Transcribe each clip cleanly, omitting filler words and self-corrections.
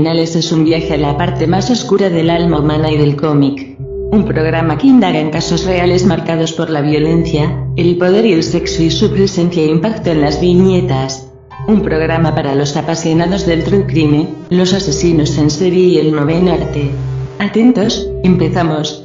Criminales es un viaje a la parte más oscura del alma humana y del cómic. Un programa que indaga en casos reales marcados por la violencia, el poder y el sexo y su presencia e impacto en las viñetas. Un programa para los apasionados del true crime, los asesinos en serie y el noveno arte. Atentos, empezamos.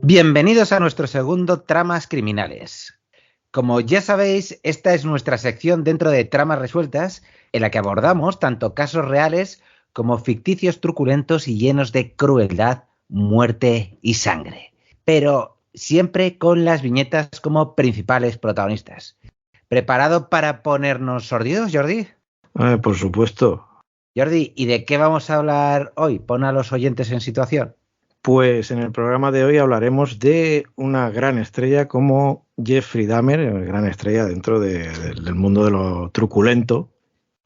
Bienvenidos a nuestro segundo Tramas Criminales. Como ya sabéis, esta es nuestra sección dentro de Tramas Resueltas, en la que abordamos tanto casos reales como ficticios truculentos y llenos de crueldad, muerte y sangre. Pero siempre con las viñetas como principales protagonistas. ¿Preparado para ponernos sordidos, Jordi? Por supuesto. Jordi, ¿y de qué vamos a hablar hoy? Pon a los oyentes en situación. Pues en el programa de hoy hablaremos de una gran estrella como Jeffrey Dahmer, gran estrella dentro del mundo de lo truculento.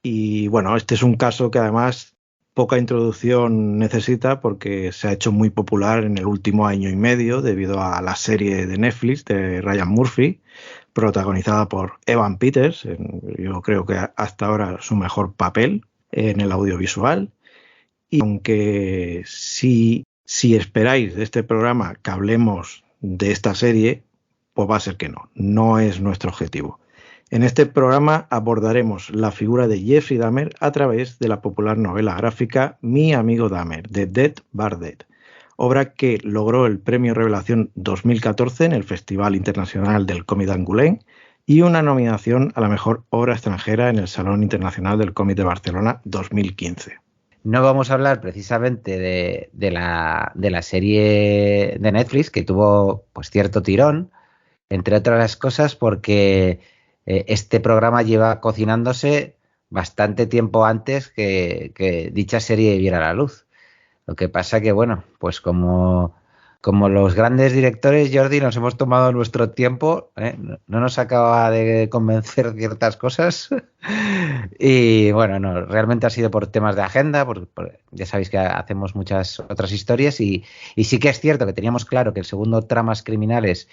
Y bueno, este es un caso que además poca introducción necesita porque se ha hecho muy popular en el último año y medio debido a la serie de Netflix de Ryan Murphy, protagonizada por Evan Peters, yo creo que hasta ahora su mejor papel en el audiovisual. Y aunque si esperáis de este programa que hablemos de esta serie, pues va a ser que no es nuestro objetivo. En este programa abordaremos la figura de Jeffrey Dahmer a través de la popular novela gráfica Mi amigo Dahmer, de Dead Bar Dead, obra que logró el Premio Revelación 2014 en el Festival Internacional del Cómic de Angoulême y una nominación a la mejor obra extranjera en el Salón Internacional del Cómic de Barcelona 2015. No vamos a hablar precisamente de la serie de Netflix que tuvo pues cierto tirón, entre otras cosas porque este programa lleva cocinándose bastante tiempo antes que dicha serie viera la luz. Lo que pasa que, bueno, pues como los grandes directores, Jordi, nos hemos tomado nuestro tiempo, no nos acaba de convencer ciertas cosas y bueno, no, realmente ha sido por temas de agenda, ya sabéis que hacemos muchas otras historias y sí que es cierto que teníamos claro que el segundo Tramas Criminales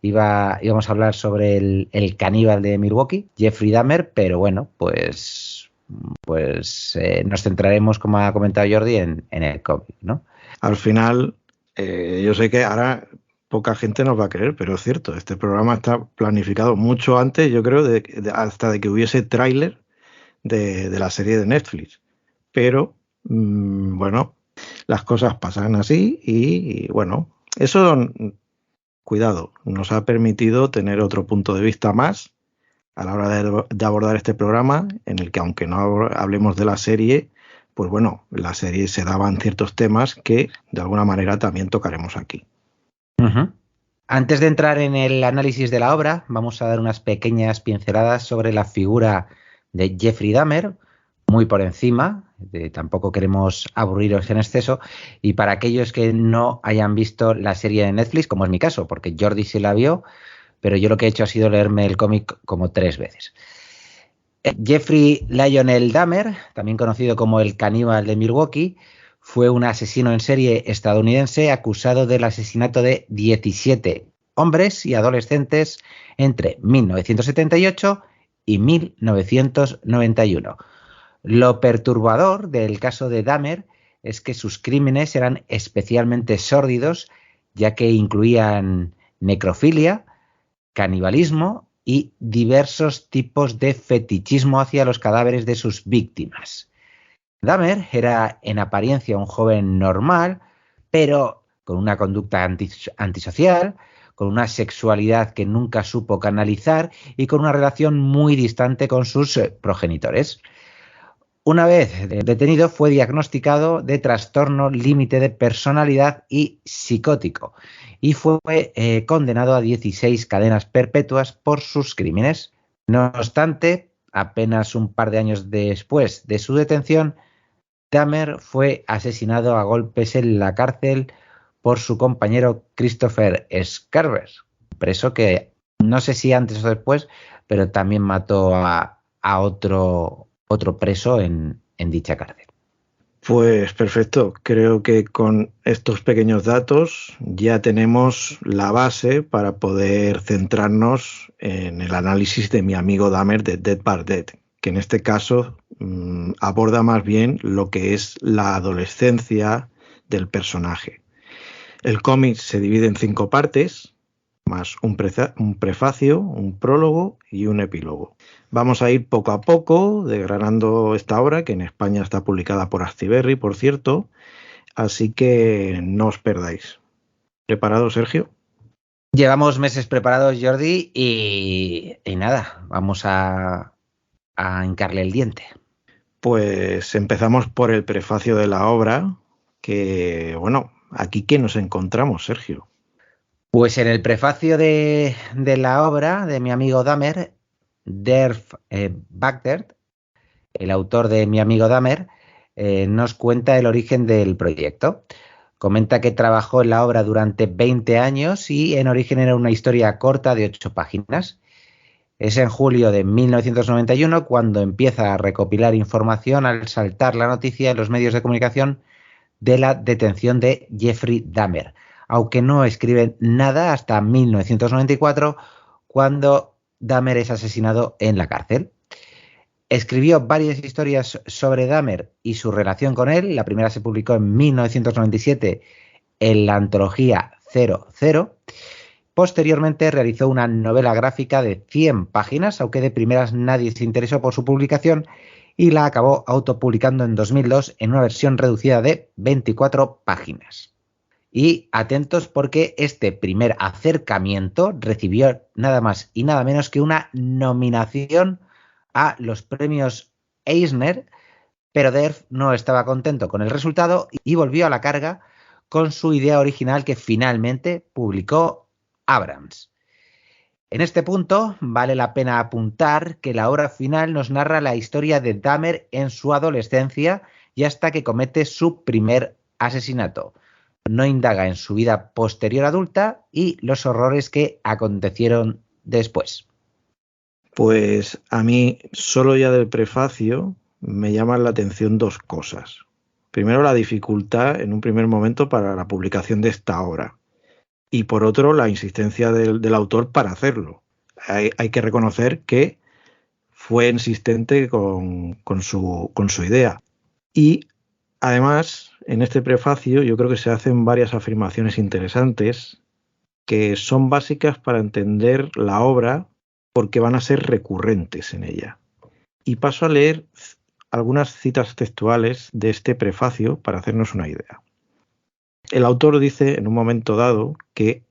íbamos a hablar sobre el caníbal de Milwaukee, Jeffrey Dahmer, pero bueno, pues nos centraremos, como ha comentado Jordi, en el cómic, ¿no? Al final, yo sé que ahora poca gente nos va a creer, pero es cierto, este programa está planificado mucho antes, yo creo, hasta de que hubiese tráiler de la serie de Netflix. Pero, bueno, las cosas pasan así y bueno, eso, cuidado, nos ha permitido tener otro punto de vista más a la hora de abordar este programa, en el que aunque no hablemos de la serie, pues bueno, la serie se daban ciertos temas que de alguna manera también tocaremos aquí. Uh-huh. Antes de entrar en el análisis de la obra, vamos a dar unas pequeñas pinceladas sobre la figura de Jeffrey Dahmer, muy por encima, tampoco queremos aburriros en exceso, y para aquellos que no hayan visto la serie de Netflix, como es mi caso, porque Jordi sí la vio, pero yo lo que he hecho ha sido leerme el cómic como 3 veces. Jeffrey Lionel Dahmer, también conocido como el caníbal de Milwaukee, fue un asesino en serie estadounidense acusado del asesinato de 17 hombres y adolescentes entre 1978 y 1991. Lo perturbador del caso de Dahmer es que sus crímenes eran especialmente sórdidos, ya que incluían necrofilia, canibalismo y diversos tipos de fetichismo hacia los cadáveres de sus víctimas. Dahmer era en apariencia un joven normal, pero con una conducta antisocial, con una sexualidad que nunca supo canalizar y con una relación muy distante con sus progenitores. Una vez detenido, fue diagnosticado de trastorno límite de personalidad y psicótico y fue condenado a 16 cadenas perpetuas por sus crímenes. No obstante, apenas un par de años después de su detención, Dahmer fue asesinado a golpes en la cárcel por su compañero Christopher Scarver, preso que no sé si antes o después, pero también mató a otro preso en dicha cárcel. Pues perfecto, creo que con estos pequeños datos ya tenemos la base para poder centrarnos en el análisis de mi amigo Dahmer de Dead by Dead, que en este caso aborda más bien lo que es la adolescencia del personaje. El cómic se divide en 5 partes, más un prefacio, un prólogo y un epílogo. Vamos a ir poco a poco desgranando esta obra, que en España está publicada por Astiberri, por cierto, así que no os perdáis. ¿Preparado, Sergio? Llevamos meses preparados, Jordi, y nada, vamos a hincarle el diente. Pues empezamos por el prefacio de la obra, que, bueno, aquí ¿qué nos encontramos, Sergio? Pues en el prefacio de la obra de mi amigo Dahmer, Derf Bagdert, el autor de Mi amigo Dahmer, nos cuenta el origen del proyecto. Comenta que trabajó en la obra durante 20 años y en origen era una historia corta de 8 páginas. Es en julio de 1991 cuando empieza a recopilar información al saltar la noticia en los medios de comunicación de la detención de Jeffrey Dahmer, aunque no escribe nada hasta 1994 cuando Dahmer es asesinado en la cárcel. Escribió varias historias sobre Dahmer y su relación con él. La primera se publicó en 1997 en la antología 00. Posteriormente realizó una novela gráfica de 100 páginas, aunque de primeras nadie se interesó por su publicación, y la acabó autopublicando en 2002 en una versión reducida de 24 páginas. Y atentos porque este primer acercamiento recibió nada más y nada menos que una nominación a los premios Eisner, pero Derf no estaba contento con el resultado y volvió a la carga con su idea original que finalmente publicó Abrams. En este punto vale la pena apuntar que la obra final nos narra la historia de Dahmer en su adolescencia y hasta que comete su primer asesinato. No indaga en su vida posterior adulta y los horrores que acontecieron después. Pues a mí, solo ya del prefacio, me llaman la atención 2 cosas. Primero, la dificultad en un primer momento para la publicación de esta obra. Y por otro, la insistencia del autor para hacerlo. Hay que reconocer que fue insistente con su idea. Y además, en este prefacio yo creo que se hacen varias afirmaciones interesantes que son básicas para entender la obra porque van a ser recurrentes en ella. Y paso a leer algunas citas textuales de este prefacio para hacernos una idea. El autor dice en un momento dado que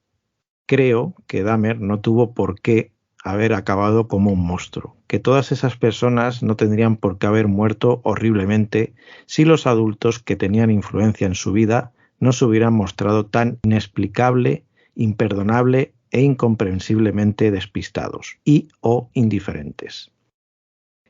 creo que Dahmer no tuvo por qué haber acabado como un monstruo, que todas esas personas no tendrían por qué haber muerto horriblemente si los adultos que tenían influencia en su vida no se hubieran mostrado tan inexplicable, imperdonable e incomprensiblemente despistados y o indiferentes.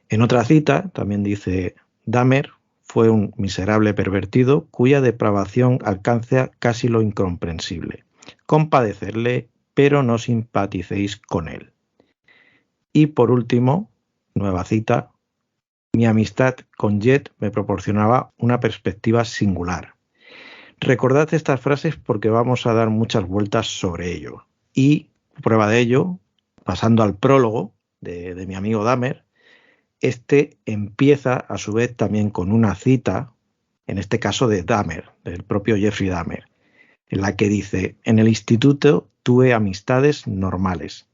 En otra cita también dice: Dahmer fue un miserable pervertido cuya depravación alcanza casi lo incomprensible. Compadecerle, pero no simpaticéis con él. Y por último, nueva cita: mi amistad con Jet me proporcionaba una perspectiva singular. Recordad estas frases porque vamos a dar muchas vueltas sobre ello. Y prueba de ello, pasando al prólogo de mi amigo Dahmer, este empieza a su vez también con una cita, en este caso de Dahmer, del propio Jeffrey Dahmer, en la que dice: en el instituto tuve amistades normales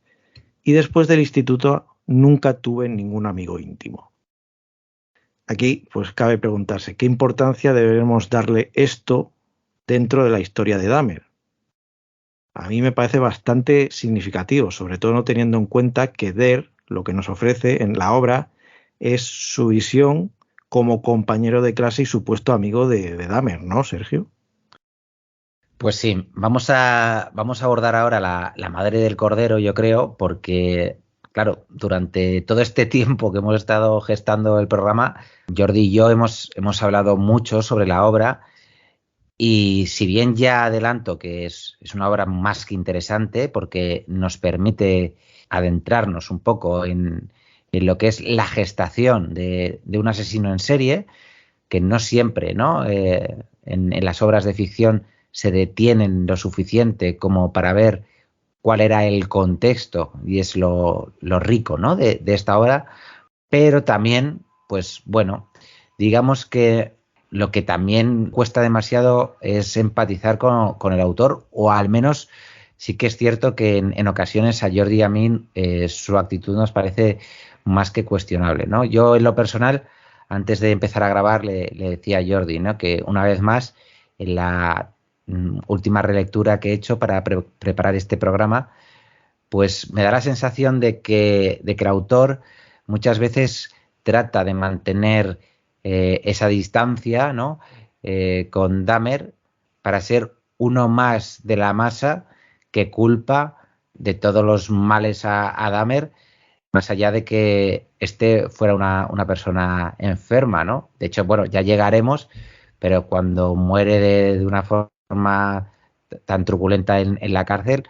y después del instituto nunca tuve ningún amigo íntimo. Aquí pues cabe preguntarse qué importancia debemos darle esto dentro de la historia de Dahmer. A mí me parece bastante significativo, sobre todo no teniendo en cuenta que Der lo que nos ofrece en la obra es su visión como compañero de clase y supuesto amigo de Dahmer, ¿no, Sergio? Pues sí, vamos a abordar ahora la madre del cordero, yo creo, porque, claro, durante todo este tiempo que hemos estado gestando el programa, Jordi y yo hemos hablado mucho sobre la obra y si bien ya adelanto que es una obra más que interesante porque nos permite adentrarnos un poco en lo que es la gestación de un asesino en serie, que no siempre, ¿no? En las obras de ficción se detienen lo suficiente como para ver cuál era el contexto, y es lo rico, ¿no? de esta obra, pero también, pues bueno, digamos que lo que también cuesta demasiado es empatizar con el autor, o al menos sí que es cierto que en ocasiones a Jordi y a mí su actitud nos parece más que cuestionable, ¿no? Yo en lo personal, antes de empezar a grabar, le decía a Jordi, ¿no?, que una vez más, en la última relectura que he hecho para preparar este programa, pues me da la sensación de que el autor muchas veces trata de mantener esa distancia, ¿no?, con Dahmer, para ser uno más de la masa que culpa de todos los males a Dahmer, más allá de que este fuera una persona enferma, ¿no? De hecho, bueno, ya llegaremos, pero cuando muere de una forma tan truculenta en la cárcel,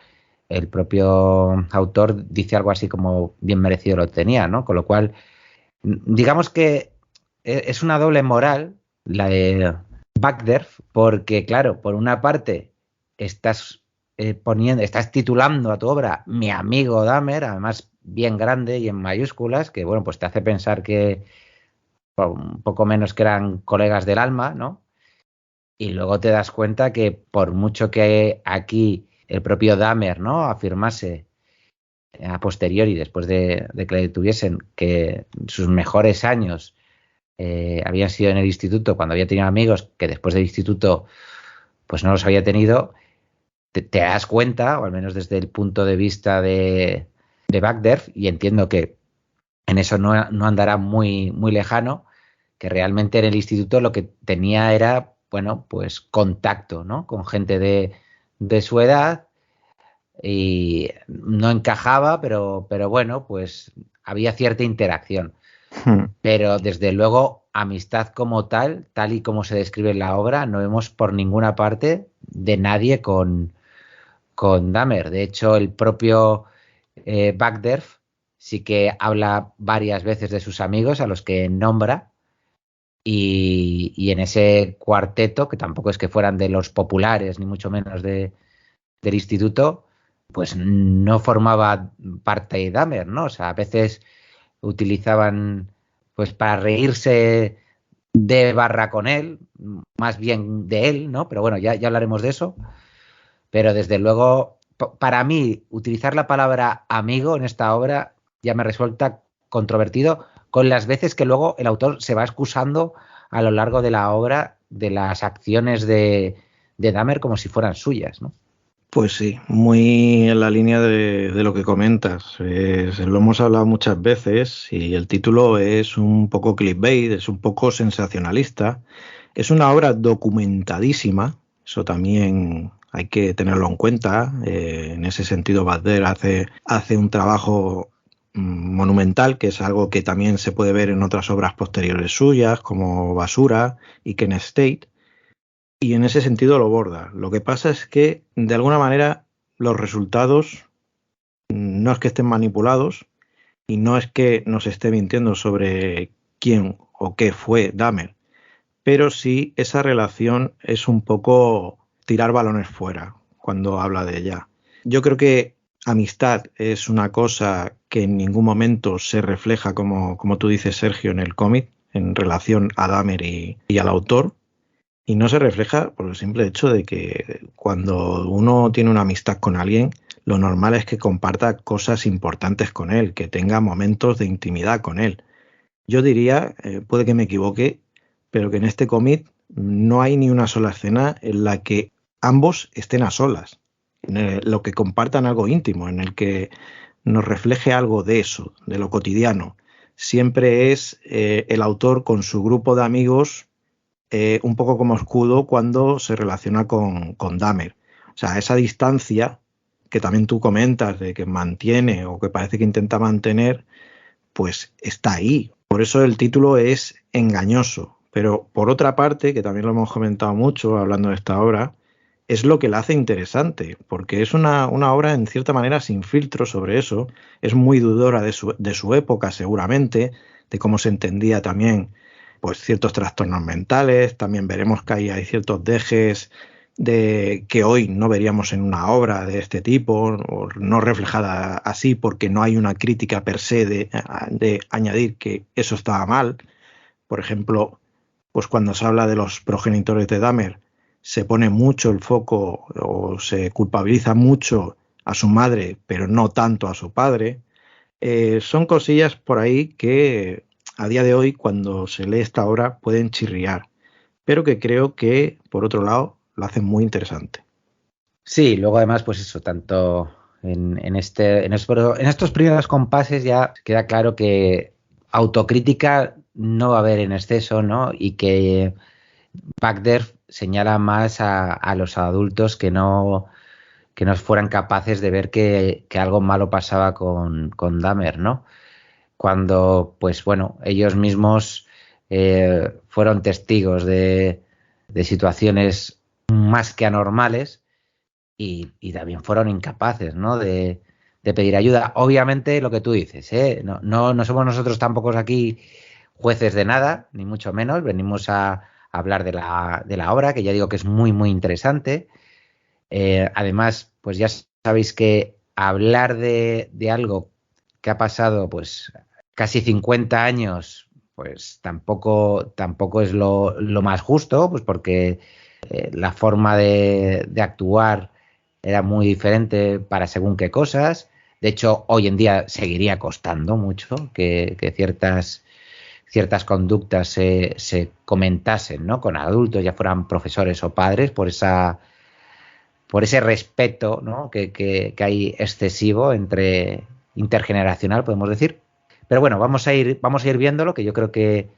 el propio autor dice algo así como bien merecido lo tenía, ¿no? Con lo cual, digamos que es una doble moral la de Backderf, porque claro, por una parte estás estás titulando a tu obra Mi amigo Dahmer, además bien grande y en mayúsculas, que bueno, pues te hace pensar que un poco menos que eran colegas del alma, ¿no? Y luego te das cuenta que por mucho que aquí el propio Dahmer, ¿no?, afirmase a posteriori, después de que le detuviesen, que sus mejores años habían sido en el instituto, cuando había tenido amigos, que después del instituto pues no los había tenido, te das cuenta, o al menos desde el punto de vista de Backderf, y entiendo que en eso no andará muy, muy lejano, que realmente en el instituto lo que tenía era, bueno, pues contacto, ¿no?, con gente de su edad, y no encajaba, pero bueno, pues había cierta interacción. Pero desde luego, amistad como tal y como se describe en la obra, no vemos por ninguna parte de nadie con Dahmer. De hecho, el propio Backderf sí que habla varias veces de sus amigos a los que nombra, y en ese cuarteto, que tampoco es que fueran de los populares, ni mucho menos del instituto, pues no formaba parte de Dahmer, ¿no? O sea, a veces utilizaban, pues para reírse de barra con él, más bien de él, ¿no? Pero bueno, ya hablaremos de eso. Pero desde luego, para mí, utilizar la palabra amigo en esta obra ya me resulta controvertido, con las veces que luego el autor se va excusando a lo largo de la obra de las acciones de Dahmer como si fueran suyas, ¿no? Pues sí, muy en la línea de lo que comentas. Lo hemos hablado muchas veces y el título es un poco clickbait, es un poco sensacionalista. Es una obra documentadísima, eso también hay que tenerlo en cuenta. En ese sentido, Badder hace un trabajo monumental, que es algo que también se puede ver en otras obras posteriores suyas, como Basura y Ken State. Y en ese sentido lo borda. Lo que pasa es que, de alguna manera, los resultados no es que estén manipulados y no es que nos esté mintiendo sobre quién o qué fue Dahmer, pero sí esa relación es un poco tirar balones fuera cuando habla de ella. Yo creo que amistad es una cosa que en ningún momento se refleja, como tú dices, Sergio, en el cómic, en relación a Dahmer y al autor. Y no se refleja por el simple hecho de que cuando uno tiene una amistad con alguien, lo normal es que comparta cosas importantes con él, que tenga momentos de intimidad con él. Yo diría, puede que me equivoque, pero que en este cómic no hay ni una sola escena en la que ambos estén a solas, en lo que compartan algo íntimo, en el que nos refleje algo de eso, de lo cotidiano. siempre es el autor con su grupo de amigos, un poco como escudo cuando se relaciona con Dahmer. O sea, esa distancia que también tú comentas de que mantiene o que parece que intenta mantener, pues está ahí. Por eso el título es engañoso. Pero por otra parte, que también lo hemos comentado mucho hablando de esta obra, es lo que la hace interesante, porque es una obra en cierta manera sin filtro sobre eso, es muy dudora de su época seguramente, de cómo se entendía también pues ciertos trastornos mentales, también veremos que hay ciertos dejes de que hoy no veríamos en una obra de este tipo, o no reflejada así, porque no hay una crítica per se de añadir que eso estaba mal. Por ejemplo, pues cuando se habla de los progenitores de Dahmer, se pone mucho el foco o se culpabiliza mucho a su madre, pero no tanto a su padre. Son cosillas por ahí que a día de hoy, cuando se lee esta obra, pueden chirriar, pero que creo que, por otro lado, lo hacen muy interesante. Sí, luego además, pues eso, tanto en estos primeros compases ya queda claro que autocrítica no va a haber en exceso, ¿no? Y que Bagder señala más a los adultos que no fueran capaces de ver que algo malo pasaba con Dahmer, ¿no? Cuando, pues bueno, ellos mismos fueron testigos de situaciones más que anormales y también fueron incapaces, ¿no? de pedir ayuda. Obviamente, lo que tú dices, ¿eh? No somos nosotros tampoco aquí jueces de nada, ni mucho menos. Venimos a hablar de la obra, que ya digo que es muy, muy interesante. Además, pues ya sabéis que hablar de algo que ha pasado pues casi 50 años, pues tampoco es lo más justo, pues porque la forma de actuar era muy diferente para según qué cosas. De hecho, hoy en día seguiría costando mucho que ciertas conductas se comentasen, ¿no? Con adultos, ya fueran profesores o padres, por ese respeto, ¿no? que hay excesivo intergeneracional, podemos decir. Pero bueno, vamos a ir viéndolo, que yo creo que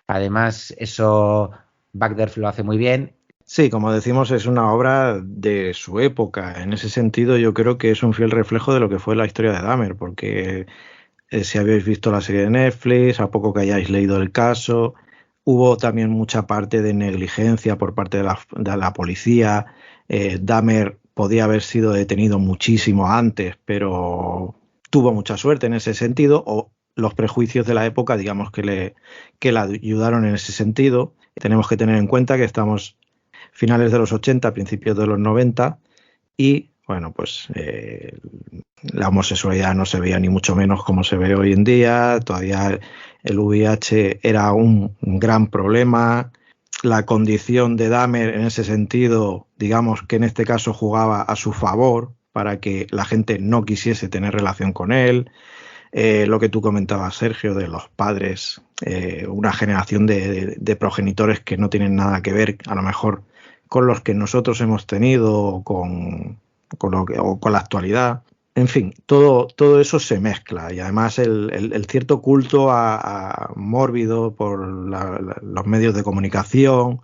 además eso Bagder lo hace muy bien. Sí, como decimos, es una obra de su época. En ese sentido, yo creo que es un fiel reflejo de lo que fue la historia de Dahmer, porque si habéis visto la serie de Netflix, a poco que hayáis leído el caso, hubo también mucha parte de negligencia por parte de la policía. Dahmer podía haber sido detenido muchísimo antes, pero tuvo mucha suerte en ese sentido, o los prejuicios de la época, digamos, que le ayudaron en ese sentido. Tenemos que tener en cuenta que estamos finales de los 80, principios de los 90, y bueno, pues la homosexualidad no se veía ni mucho menos como se ve hoy en día, todavía el VIH era un gran problema, la condición de Dahmer en ese sentido, digamos que en este caso jugaba a su favor para que la gente no quisiese tener relación con él. Lo que tú comentabas, Sergio, de los padres, una generación de progenitores que no tienen nada que ver a lo mejor con los que nosotros hemos tenido, con la actualidad. En fin, todo eso se mezcla, y además el cierto culto a mórbido por los medios de comunicación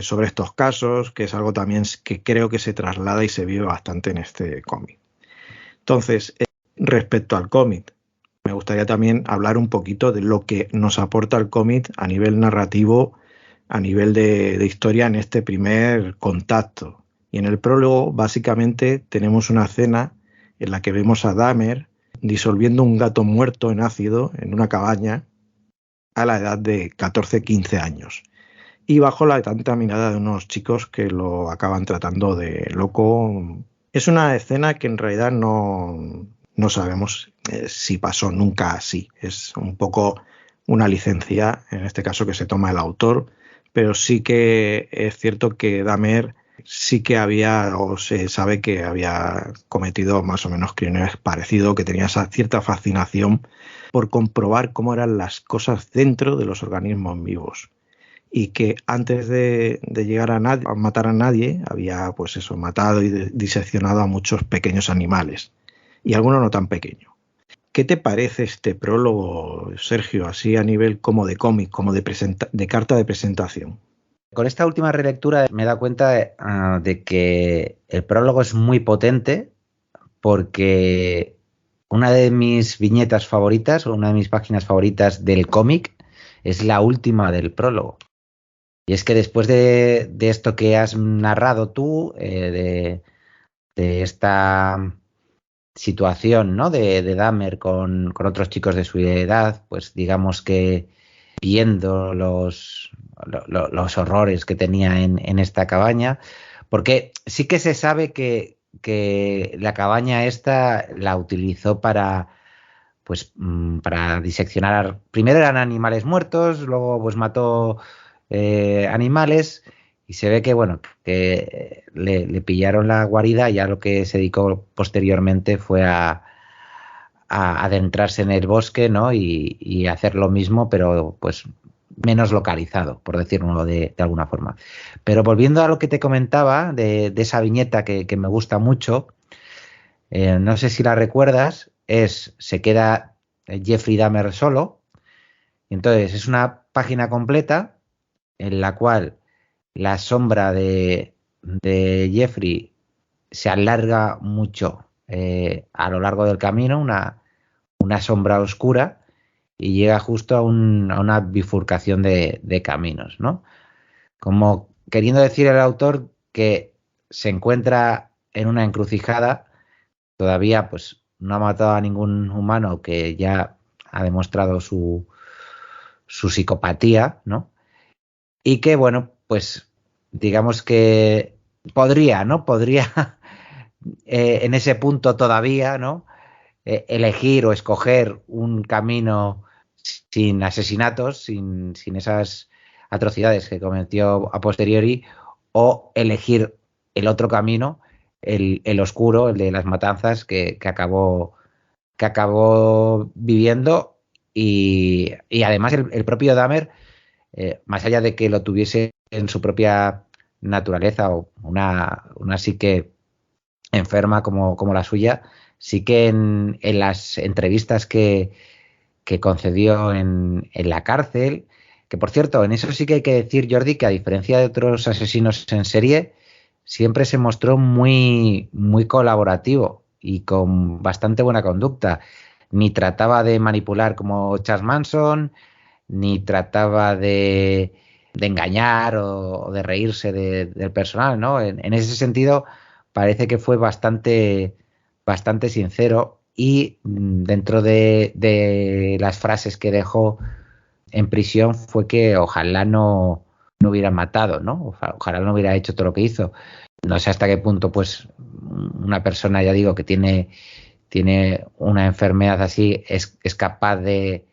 sobre estos casos, que es algo también que creo que se traslada y se vive bastante en este cómic. Entonces, respecto al cómic, me gustaría también hablar un poquito de lo que nos aporta el cómic a nivel narrativo, a nivel de historia en este primer contacto. Y en el prólogo, básicamente, tenemos una escena en la que vemos a Dahmer disolviendo un gato muerto en ácido en una cabaña a la edad de 14-15 años. Y bajo la atenta mirada de unos chicos que lo acaban tratando de loco. Es una escena que en realidad no sabemos si pasó nunca así. Es un poco una licencia, en este caso, que se toma el autor, pero sí que es cierto que Dahmer sí que había, o se sabe que había cometido más o menos crímenes parecidos, que tenía esa cierta fascinación por comprobar cómo eran las cosas dentro de los organismos vivos, y que antes de llegar a matar a nadie había pues eso, matado y diseccionado a muchos pequeños animales, y algunos no tan pequeños. ¿Qué te parece este prólogo, Sergio, así a nivel como de cómic, como de carta de presentación? Con esta última relectura me he dado cuenta de que el prólogo es muy potente, porque una de mis viñetas favoritas, o una de mis páginas favoritas del cómic, es la última del prólogo. Y es que después de esto que has narrado tú, de esta situación, ¿no? de Dahmer con otros chicos de su edad, pues digamos que viendo los horrores que tenía en esta cabaña, porque sí que se sabe que la cabaña esta la utilizó para diseccionar. Primero eran animales muertos, luego pues mató animales, y se ve que bueno, que le pillaron la guarida, y ya lo que se dedicó posteriormente fue a adentrarse en el bosque, ¿no? Y hacer lo mismo, pero pues menos localizado, por decirlo de alguna forma. Pero volviendo a lo que te comentaba de esa viñeta que me gusta mucho, no sé si la recuerdas, se queda Jeffrey Dahmer solo. Entonces es una página completa en la cual la sombra de Jeffrey se alarga mucho a lo largo del camino, una sombra oscura, y llega justo a una bifurcación de caminos, ¿no? Como queriendo decir el autor que se encuentra en una encrucijada. Todavía pues no ha matado a ningún humano, que ya ha demostrado su psicopatía, ¿no? Y que bueno, pues digamos que podría, ¿no? Podría en ese punto todavía, ¿no? Elegir o escoger un camino sin asesinatos, sin esas atrocidades que cometió a posteriori, o elegir el otro camino, el oscuro, el de las matanzas, que acabó viviendo. Y además el propio Dahmer, más allá de que lo tuviese en su propia naturaleza, o una psique enferma como la suya, sí que en las entrevistas que concedió en la cárcel, que por cierto, en eso sí que hay que decir, Jordi, que a diferencia de otros asesinos en serie, siempre se mostró muy, muy colaborativo y con bastante buena conducta. Ni trataba de manipular como Charles Manson, ni trataba de engañar o de reírse del personal, ¿no? En ese sentido, parece que fue bastante sincero. Y dentro de las frases que dejó en prisión fue que ojalá no hubiera matado, ¿no? Ojalá no hubiera hecho todo lo que hizo. No sé hasta qué punto, pues, una persona, ya digo, que tiene una enfermedad así, es capaz de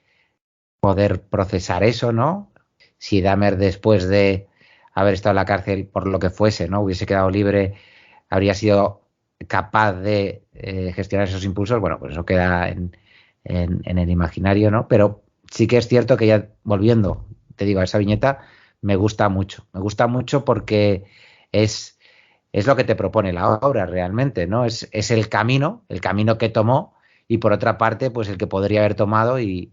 poder procesar eso, ¿no? Si Dahmer, después de haber estado en la cárcel por lo que fuese, ¿no? Hubiese quedado libre, habría sido capaz de gestionar esos impulsos. Bueno, pues eso queda en el imaginario, ¿no? Pero sí que es cierto que, ya volviendo, te digo, a esa viñeta, me gusta mucho porque es lo que te propone la obra realmente, ¿no? Es el camino que tomó, y por otra parte, pues el que podría haber tomado, y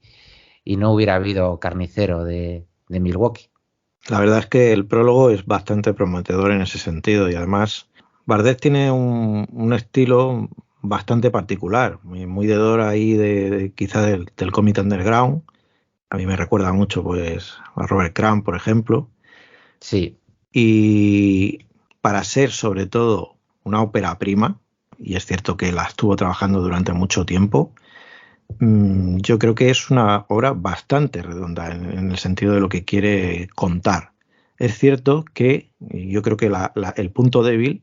no hubiera habido Carnicero de Milwaukee. La verdad es que el prólogo es bastante prometedor en ese sentido, y además Bardet tiene un estilo bastante particular, muy deudor ahí quizá del cómic underground. A mí me recuerda mucho pues a Robert Crumb, por ejemplo. Sí. Y para ser sobre todo una ópera prima, y es cierto que la estuvo trabajando durante mucho tiempo, yo creo que es una obra bastante redonda en el sentido de lo que quiere contar. Es cierto que yo creo que el punto débil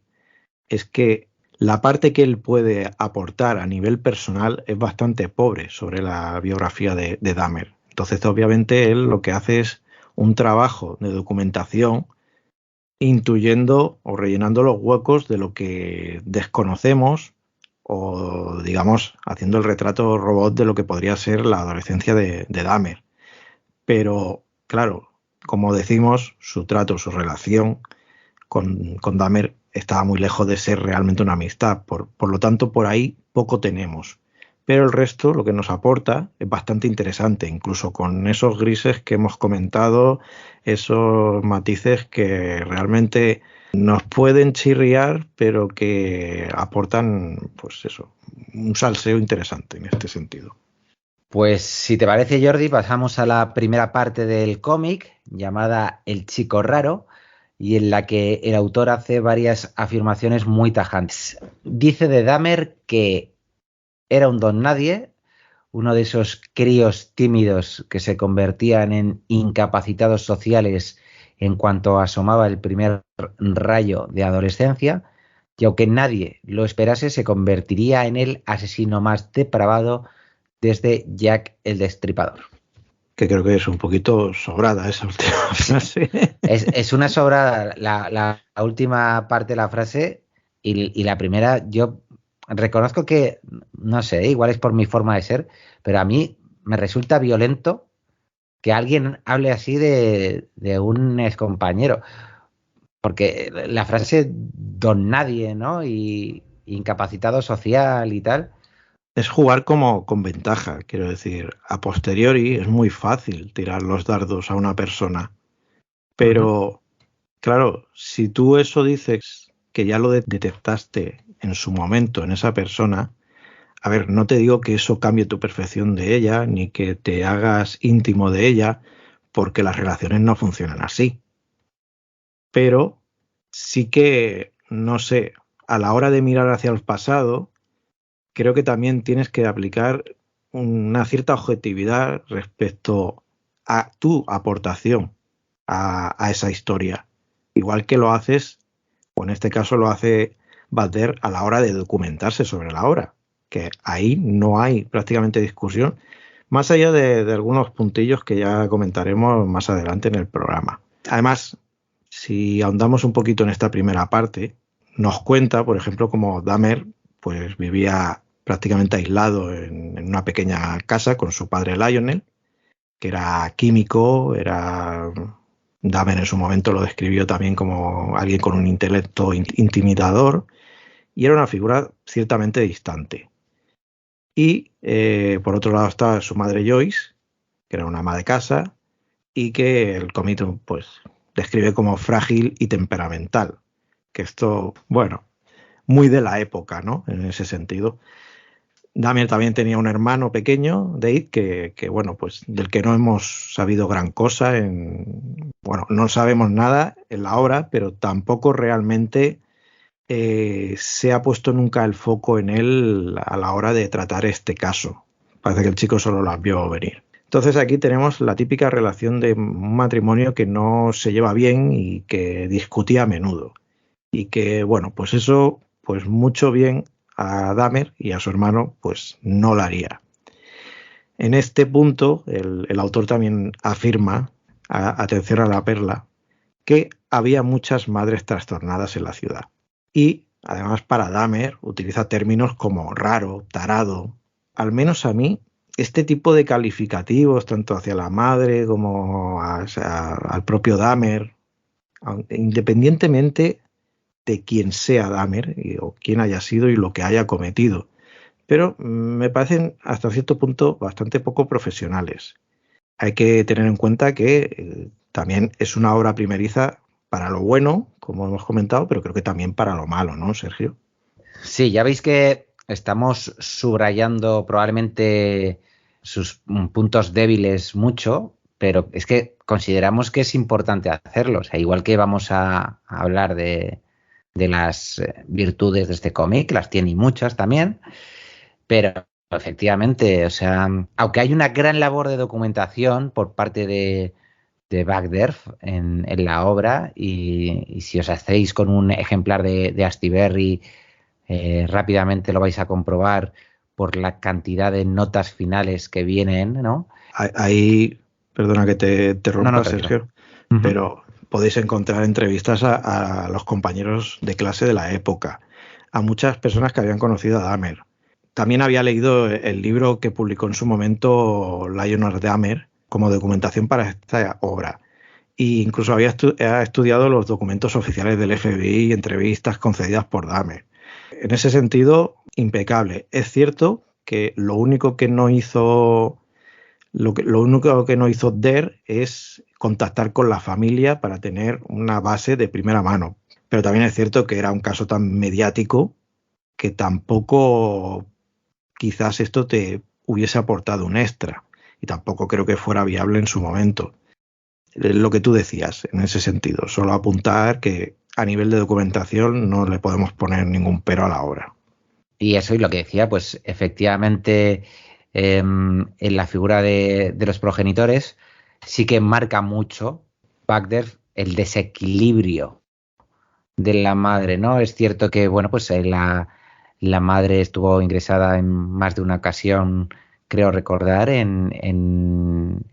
es que la parte que él puede aportar a nivel personal es bastante pobre sobre la biografía de Dahmer. Entonces, obviamente, él lo que hace es un trabajo de documentación, intuyendo o rellenando los huecos de lo que desconocemos, o digamos haciendo el retrato robot de lo que podría ser la adolescencia de Dahmer. Pero claro, como decimos, su trato, su relación con Dahmer estaba muy lejos de ser realmente una amistad, por lo tanto por ahí poco tenemos. pero el resto, lo que nos aporta, es bastante interesante, incluso con esos grises que hemos comentado, esos matices que realmente nos pueden chirriar, pero que aportan, pues eso, un salseo interesante en este sentido. Pues si te parece, Jordi, pasamos a la primera parte del cómic, llamada El Chico Raro, y en la que el autor hace varias afirmaciones muy tajantes. Dice de Dahmer que era un don nadie, uno de esos críos tímidos que se convertían en incapacitados sociales en cuanto asomaba el primer rayo de adolescencia, y aunque nadie lo esperase, se convertiría en el asesino más depravado desde Jack el Destripador. Que creo que es un poquito sobrada esa última frase. Es una sobrada la última parte de la frase y la primera, yo reconozco que, no sé, igual es por mi forma de ser, pero a mí me resulta violento que alguien hable así de un excompañero, porque la frase don nadie, ¿no? Y incapacitado social y tal. Es jugar como con ventaja, quiero decir, a posteriori es muy fácil tirar los dardos a una persona, pero claro, si tú eso dices que ya lo detectaste en su momento en esa persona, a ver, no te digo que eso cambie tu percepción de ella, ni que te hagas íntimo de ella, porque las relaciones no funcionan así. Pero sí que, no sé, a la hora de mirar hacia el pasado, creo que también tienes que aplicar una cierta objetividad respecto a tu aportación a esa historia. Igual que lo haces, o en este caso lo hace Butler a la hora de documentarse sobre la obra, que ahí no hay prácticamente discusión, más allá de algunos puntillos que ya comentaremos más adelante en el programa. Además, si ahondamos un poquito en esta primera parte, nos cuenta, por ejemplo, cómo Dahmer pues vivía prácticamente aislado en una pequeña casa con su padre Lionel, que era químico, Dahmer en su momento lo describió también como alguien con un intelecto intimidador, y era una figura ciertamente distante. Y por otro lado estaba su madre Joyce, que era una ama de casa, y que el cómic pues describe como frágil y temperamental. Que esto, bueno, muy de la época, ¿no? En ese sentido. Dahmer también tenía un hermano pequeño, Dave, que bueno, pues del que no hemos sabido gran cosa, bueno, no sabemos nada en la obra, pero tampoco realmente se ha puesto nunca el foco en él a la hora de tratar este caso. Parece que el chico solo las vio venir. Entonces aquí tenemos la típica relación de un matrimonio que no se lleva bien y que discutía a menudo. Y que, bueno, pues eso, pues mucho bien a Dahmer y a su hermano, pues no lo haría. En este punto, el autor también afirma, atención a la perla, que había muchas madres trastornadas en la ciudad. Y, además, para Dahmer utiliza términos como raro, tarado. Al menos a mí, este tipo de calificativos, tanto hacia la madre como al propio Dahmer, independientemente de quién sea Dahmer o quién haya sido y lo que haya cometido, pero me parecen hasta cierto punto bastante poco profesionales. Hay que tener en cuenta que también es una obra primeriza para lo bueno, como hemos comentado, pero creo que también para lo malo, ¿no, Sergio? Sí, ya veis que estamos subrayando probablemente sus puntos débiles mucho, pero es que consideramos que es importante hacerlo. O sea, igual que vamos a hablar de las virtudes de este cómic, las tiene y muchas también, pero efectivamente, o sea, aunque hay una gran labor de documentación por parte de Bagderf en la obra, y si os hacéis con un ejemplar de Astiberri, rápidamente lo vais a comprobar por la cantidad de notas finales que vienen, ¿no? Ahí, perdona que te rompa, No, Sergio, pero podéis encontrar entrevistas a los compañeros de clase de la época, a muchas personas que habían conocido a Dahmer. También había leído el libro que publicó en su momento Lionel Dahmer como documentación para esta obra. E incluso había estudiado los documentos oficiales del FBI y entrevistas concedidas por Dahmer. En ese sentido, impecable. Es cierto que lo único que no hizo Der es contactar con la familia para tener una base de primera mano. Pero también es cierto que era un caso tan mediático que tampoco quizás esto te hubiese aportado un extra, y tampoco creo que fuera viable en su momento. Lo que tú decías en ese sentido, solo apuntar que a nivel de documentación no le podemos poner ningún pero a la obra. Y eso, y lo que decía, pues efectivamente en la figura de los progenitores sí que marca mucho Bagder el desequilibrio de la madre, ¿no? Es cierto que, bueno, pues la madre estuvo ingresada en más de una ocasión, creo recordar, en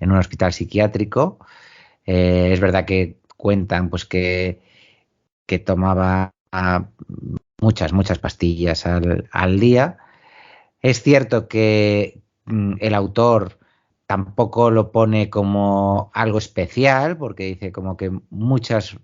un hospital psiquiátrico. Es verdad que cuentan pues que tomaba muchas pastillas al día. Es cierto que el autor tampoco lo pone como algo especial, porque dice como que muchas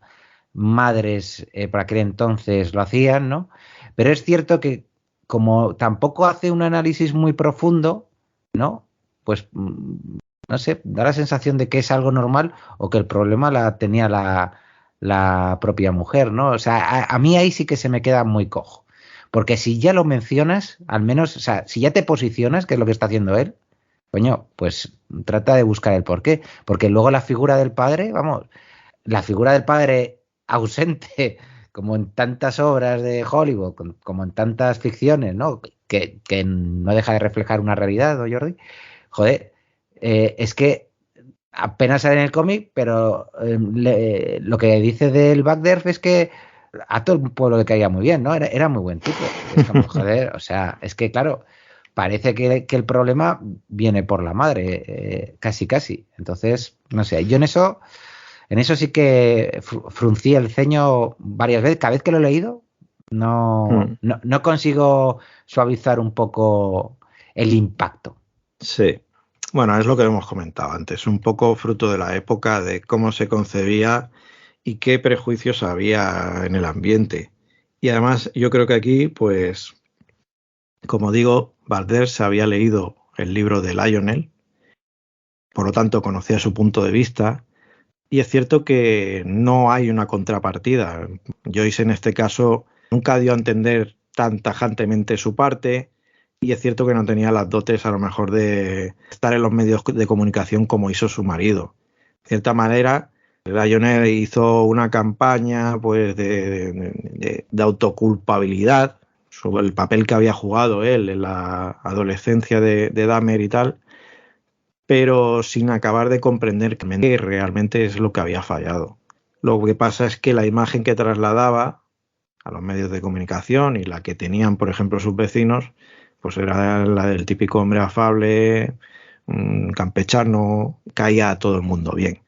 madres por aquel entonces lo hacían, ¿no? Pero es cierto que como tampoco hace un análisis muy profundo, ¿no? Pues no sé, da la sensación de que es algo normal o que el problema la tenía la propia mujer, ¿no? O sea, a mí ahí sí que se me queda muy cojo. Porque si ya lo mencionas, al menos, o sea, si ya te posicionas, que es lo que está haciendo él, coño, pues trata de buscar el porqué. Porque luego la figura del padre, vamos, la figura del padre ausente, como en tantas obras de Hollywood, como en tantas ficciones, ¿no? Que no deja de reflejar una realidad, ¿no, Jordi? Joder, es que apenas sale en el cómic, pero lo que dice del Bagderf es que a todo el pueblo le caía muy bien, ¿no? Era muy buen tipo. Es como, joder, o sea, es que claro, parece que el problema viene por la madre, casi. Entonces, no sé, yo en eso sí que fruncí el ceño varias veces. Cada vez que lo he leído, no consigo suavizar un poco el impacto. Sí. Bueno, es lo que hemos comentado antes, un poco fruto de la época, de cómo se concebía y qué prejuicios había en el ambiente. Y además, yo creo que aquí, pues, como digo, Valder se había leído el libro de Lionel, por lo tanto conocía su punto de vista, y es cierto que no hay una contrapartida. Joyce en este caso nunca dio a entender tan tajantemente su parte, y es cierto que no tenía las dotes a lo mejor de estar en los medios de comunicación como hizo su marido. De cierta manera, Lionel hizo una campaña pues de autoculpabilidad sobre el papel que había jugado él en la adolescencia de Dahmer y tal, pero sin acabar de comprender que realmente es lo que había fallado. Lo que pasa es que la imagen que trasladaba a los medios de comunicación y la que tenían, por ejemplo, sus vecinos, pues era la del típico hombre afable, campechano, caía a todo el mundo bien.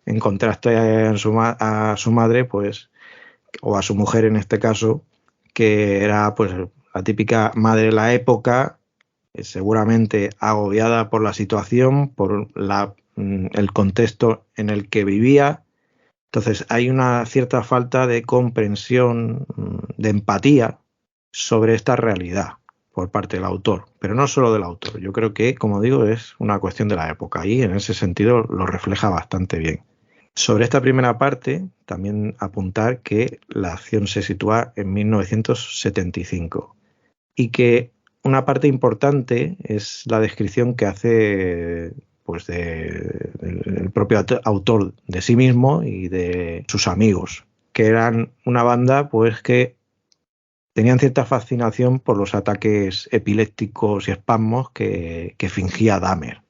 En contraste a su madre, pues, o a su mujer en este caso, que era pues la típica madre de la época, seguramente agobiada por la situación, por el contexto en el que vivía. Entonces hay una cierta falta de comprensión, de empatía sobre esta realidad por parte del autor, pero no solo del autor. Yo creo que, como digo, es una cuestión de la época y en ese sentido lo refleja bastante bien. Sobre esta primera parte, también apuntar que la acción se sitúa en 1975 y que una parte importante es la descripción que hace pues el propio autor de sí mismo y de sus amigos, que eran una banda pues que tenían cierta fascinación por los ataques epilépticos y espasmos que fingía Dahmer,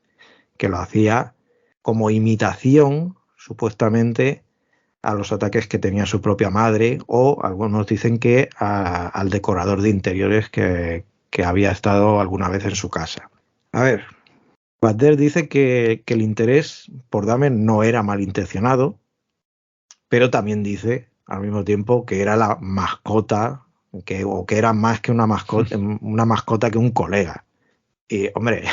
que lo hacía como imitación, supuestamente, a los ataques que tenía su propia madre, o algunos dicen que al decorador de interiores que había estado alguna vez en su casa. A ver, Badder dice que el interés por Dahmer no era malintencionado, pero también dice al mismo tiempo que era la mascota, o que era más que una mascota que un colega. Y, hombre,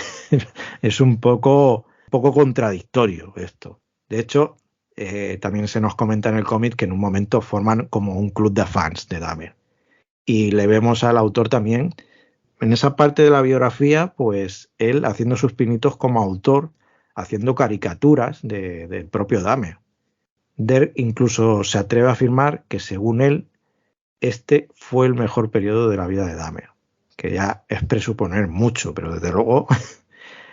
es un poco contradictorio esto. De hecho, también se nos comenta en el cómic que en un momento forman como un club de fans de Dahmer. Y le vemos al autor también en esa parte de la biografía, pues él haciendo sus pinitos como autor, haciendo caricaturas del propio Dahmer. Der incluso se atreve a afirmar que, según él, este fue el mejor periodo de la vida de Dahmer, que ya es presuponer mucho, pero desde luego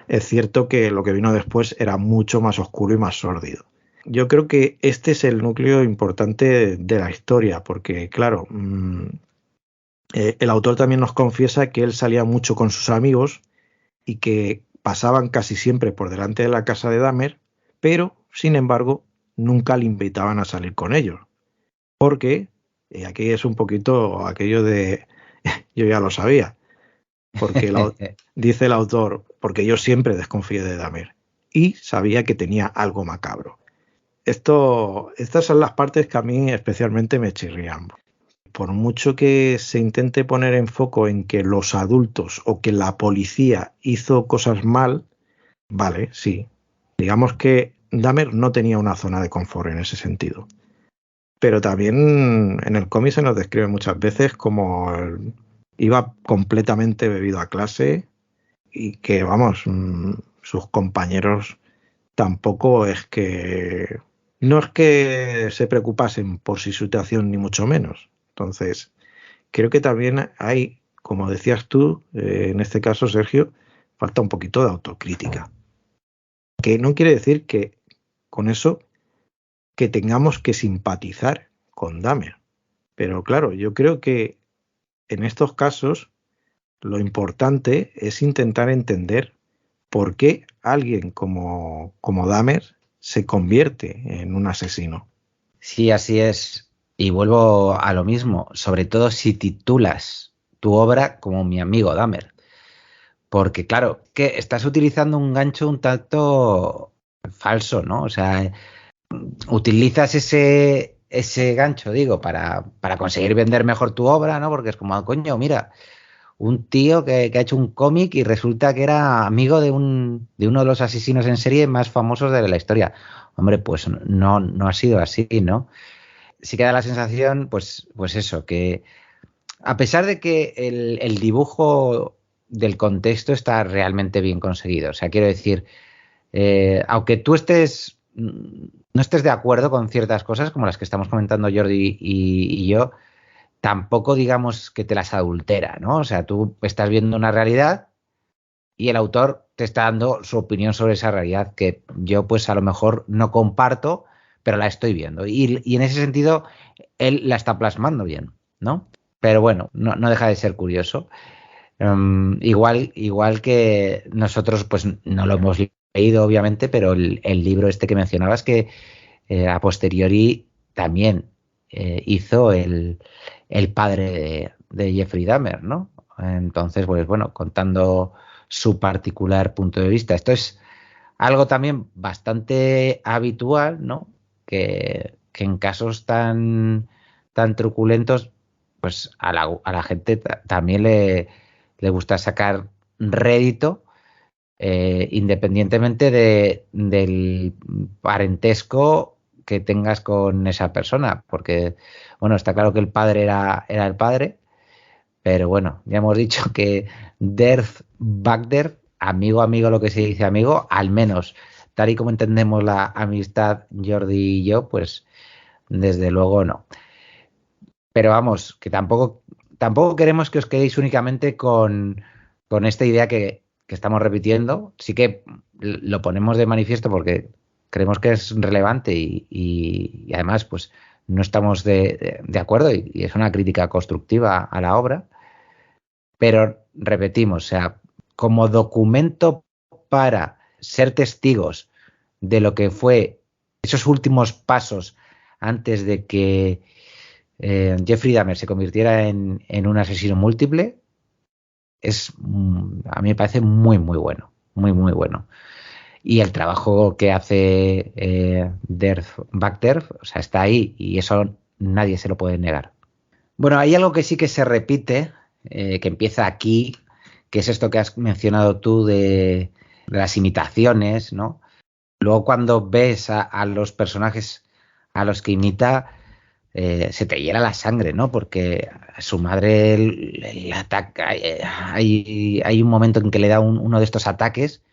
es cierto que lo que vino después era mucho más oscuro y más sórdido. Yo creo que este es el núcleo importante de la historia, porque claro, el autor también nos confiesa que él salía mucho con sus amigos y que pasaban casi siempre por delante de la casa de Dahmer, pero, sin embargo, nunca le invitaban a salir con ellos. Porque, aquí es un poquito aquello de, yo ya lo sabía, porque dice el autor, porque yo siempre desconfié de Dahmer y sabía que tenía algo macabro. Estas son las partes que a mí especialmente me chirrían. Por mucho que se intente poner en foco en que los adultos o que la policía hizo cosas mal, vale, sí. Digamos que Dahmer no tenía una zona de confort en ese sentido. Pero también en el cómic se nos describe muchas veces como iba completamente bebido a clase y que, vamos, sus compañeros tampoco no es que se preocupasen por su situación ni mucho menos. Entonces, creo que también hay, como decías tú, en este caso, Sergio, falta un poquito de autocrítica. Que no quiere decir que con eso que tengamos que simpatizar con Dahmer. Pero claro, yo creo que en estos casos lo importante es intentar entender por qué alguien como Dahmer se convierte en un asesino. Sí, así es. Y vuelvo a lo mismo, sobre todo si titulas tu obra como Mi amigo Dahmer. Porque claro, que estás utilizando un gancho un tanto falso, ¿no? O sea, utilizas ese gancho, digo, para conseguir vender mejor tu obra, ¿no? Porque es como, coño, mira, un tío que ha hecho un cómic y resulta que era amigo de uno de los asesinos en serie más famosos de la historia. Hombre, pues no ha sido así, ¿no? Sí que da la sensación, pues eso, que a pesar de que el dibujo del contexto está realmente bien conseguido, o sea, quiero decir, aunque tú no estés de acuerdo con ciertas cosas, como las que estamos comentando Jordi y yo, tampoco digamos que te las adultera, ¿no? O sea, tú estás viendo una realidad y el autor te está dando su opinión sobre esa realidad que yo pues a lo mejor no comparto, pero la estoy viendo. Y en ese sentido, él la está plasmando bien, ¿no? Pero bueno, no deja de ser curioso. Igual que nosotros pues no lo hemos leído obviamente, pero el libro este que mencionabas que a posteriori también hizo el padre de Jeffrey Dahmer, ¿no? Entonces, pues bueno, contando su particular punto de vista. Esto es algo también bastante habitual, ¿no? Que en casos tan truculentos, pues a la gente también le gusta sacar rédito, independientemente del parentesco que tengas con esa persona, porque, bueno, está claro que el padre era el padre, pero bueno, ya hemos dicho que Derf Bagder, amigo, lo que se dice amigo, al menos tal y como entendemos la amistad Jordi y yo, pues desde luego no. Pero vamos, que tampoco queremos que os quedéis únicamente con esta idea que estamos repitiendo. Sí que lo ponemos de manifiesto porque creemos que es relevante y además pues no estamos de acuerdo y es una crítica constructiva a la obra. Pero repetimos, o sea, como documento para ser testigos de lo que fue esos últimos pasos antes de que Jeffrey Dahmer se convirtiera en un asesino múltiple, a mí me parece muy, muy bueno, muy, muy bueno. Y el trabajo que hace Derf Bagder, o sea, está ahí y eso nadie se lo puede negar. Bueno, hay algo que sí que se repite, que empieza aquí, que es esto que has mencionado tú de las imitaciones, ¿no? Luego cuando ves a los personajes a los que imita, se te hiela la sangre, ¿no? Porque a su madre le ataca. Hay un momento en que le da uno de estos ataques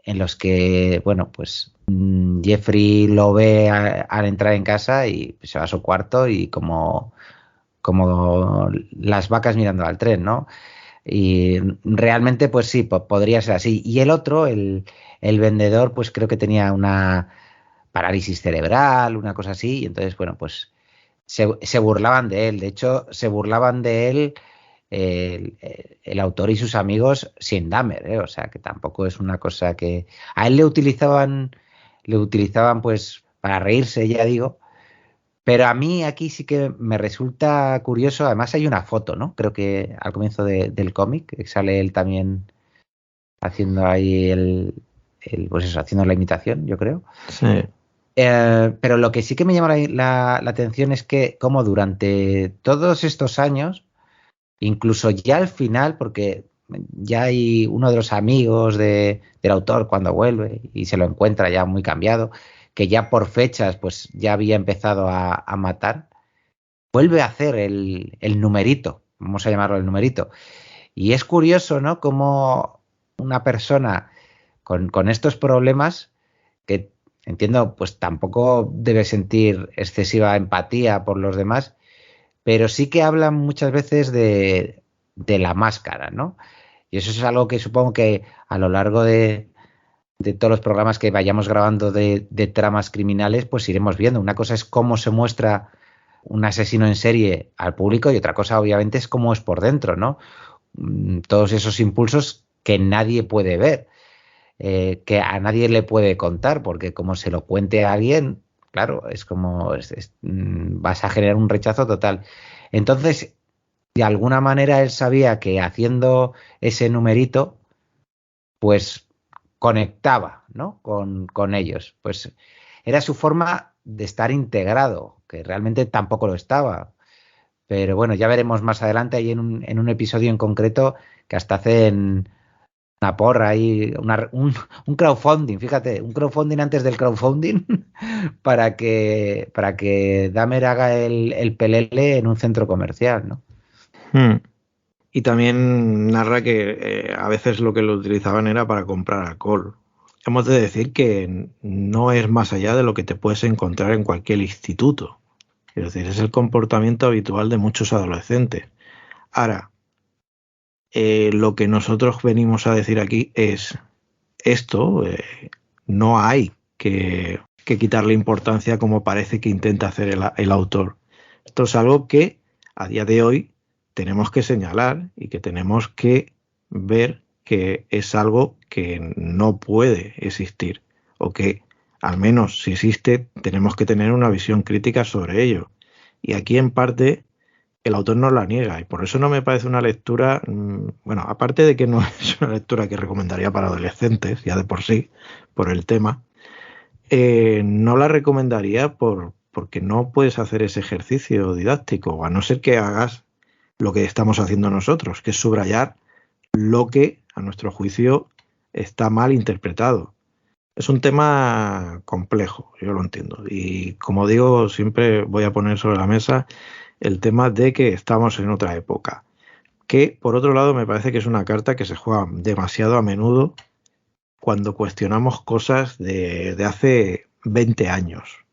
en los que, bueno, pues Jeffrey lo ve al entrar en casa y se va a su cuarto y como las vacas mirando al tren, ¿no? Y realmente, pues sí, podría ser así. Y el otro, el vendedor, pues creo que tenía una parálisis cerebral, una cosa así, y entonces, bueno, pues se burlaban de él. De hecho, se burlaban de él el autor y sus amigos sin Dahmer, ¿eh? O sea, que tampoco es una cosa que... A él le utilizaban pues para reírse, ya digo, pero a mí aquí sí que me resulta curioso. Además hay una foto, ¿no? Creo que al comienzo del cómic que sale él también haciendo ahí pues eso, haciendo la imitación, yo creo. Sí. Pero lo que sí que me llama la atención es que como durante todos estos años, incluso ya al final, porque ya hay uno de los amigos del autor cuando vuelve y se lo encuentra ya muy cambiado, que ya por fechas pues ya había empezado a matar, vuelve a hacer el numerito, vamos a llamarlo el numerito. Y es curioso, ¿no? Como una persona con estos problemas, que entiendo pues tampoco debe sentir excesiva empatía por los demás, pero sí que hablan muchas veces de la máscara, ¿no? Y eso es algo que supongo que a lo largo de todos los programas que vayamos grabando de tramas criminales, pues iremos viendo. Una cosa es cómo se muestra un asesino en serie al público y otra cosa, obviamente, es cómo es por dentro, ¿no? Todos esos impulsos que nadie puede ver, que a nadie le puede contar, porque como se lo cuente a alguien, claro, es como vas a generar un rechazo total. Entonces, de alguna manera él sabía que haciendo ese numerito, pues conectaba, ¿no? con ellos. Pues era su forma de estar integrado, que realmente tampoco lo estaba. Pero bueno, ya veremos más adelante ahí en un episodio en concreto que hasta hacen una porra ahí, un crowdfunding, fíjate, un crowdfunding antes del crowdfunding para que Dahmer haga el pelele en un centro comercial, ¿no? Y también narra que a veces lo que lo utilizaban era para comprar alcohol. Hemos de decir que no es más allá de lo que te puedes encontrar en cualquier instituto. Es decir, es el comportamiento habitual de muchos adolescentes. Ahora, lo que nosotros venimos a decir aquí es esto, no hay que quitarle importancia como parece que intenta hacer el autor. Esto es algo que a día de hoy tenemos que señalar y que tenemos que ver que es algo que no puede existir, o que al menos si existe tenemos que tener una visión crítica sobre ello. Y aquí en parte el autor nos la niega, y por eso no me parece una lectura, bueno, aparte de que no es una lectura que recomendaría para adolescentes, ya de por sí, por el tema, no la recomendaría porque no puedes hacer ese ejercicio didáctico, a no ser que hagas lo que estamos haciendo nosotros, que es subrayar lo que, a nuestro juicio, está mal interpretado. Es un tema complejo, yo lo entiendo. Y como digo, siempre voy a poner sobre la mesa el tema de que estamos en otra época. Que, por otro lado, me parece que es una carta que se juega demasiado a menudo cuando cuestionamos cosas de hace 20 años.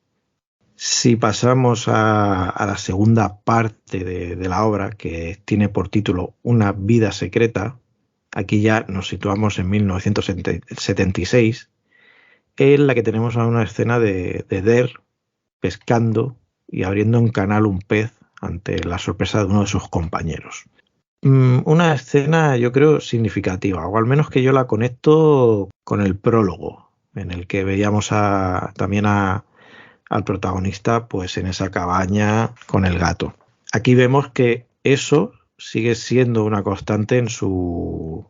Si pasamos a la segunda parte de la obra, que tiene por título Una vida secreta, aquí ya nos situamos en 1976, en la que tenemos una escena de Der pescando y abriendo en canal un pez ante la sorpresa de uno de sus compañeros. Una escena, yo creo, significativa, o al menos que yo la conecto con el prólogo, en el que veíamos también al protagonista pues en esa cabaña con el gato. Aquí vemos que eso sigue siendo una constante en su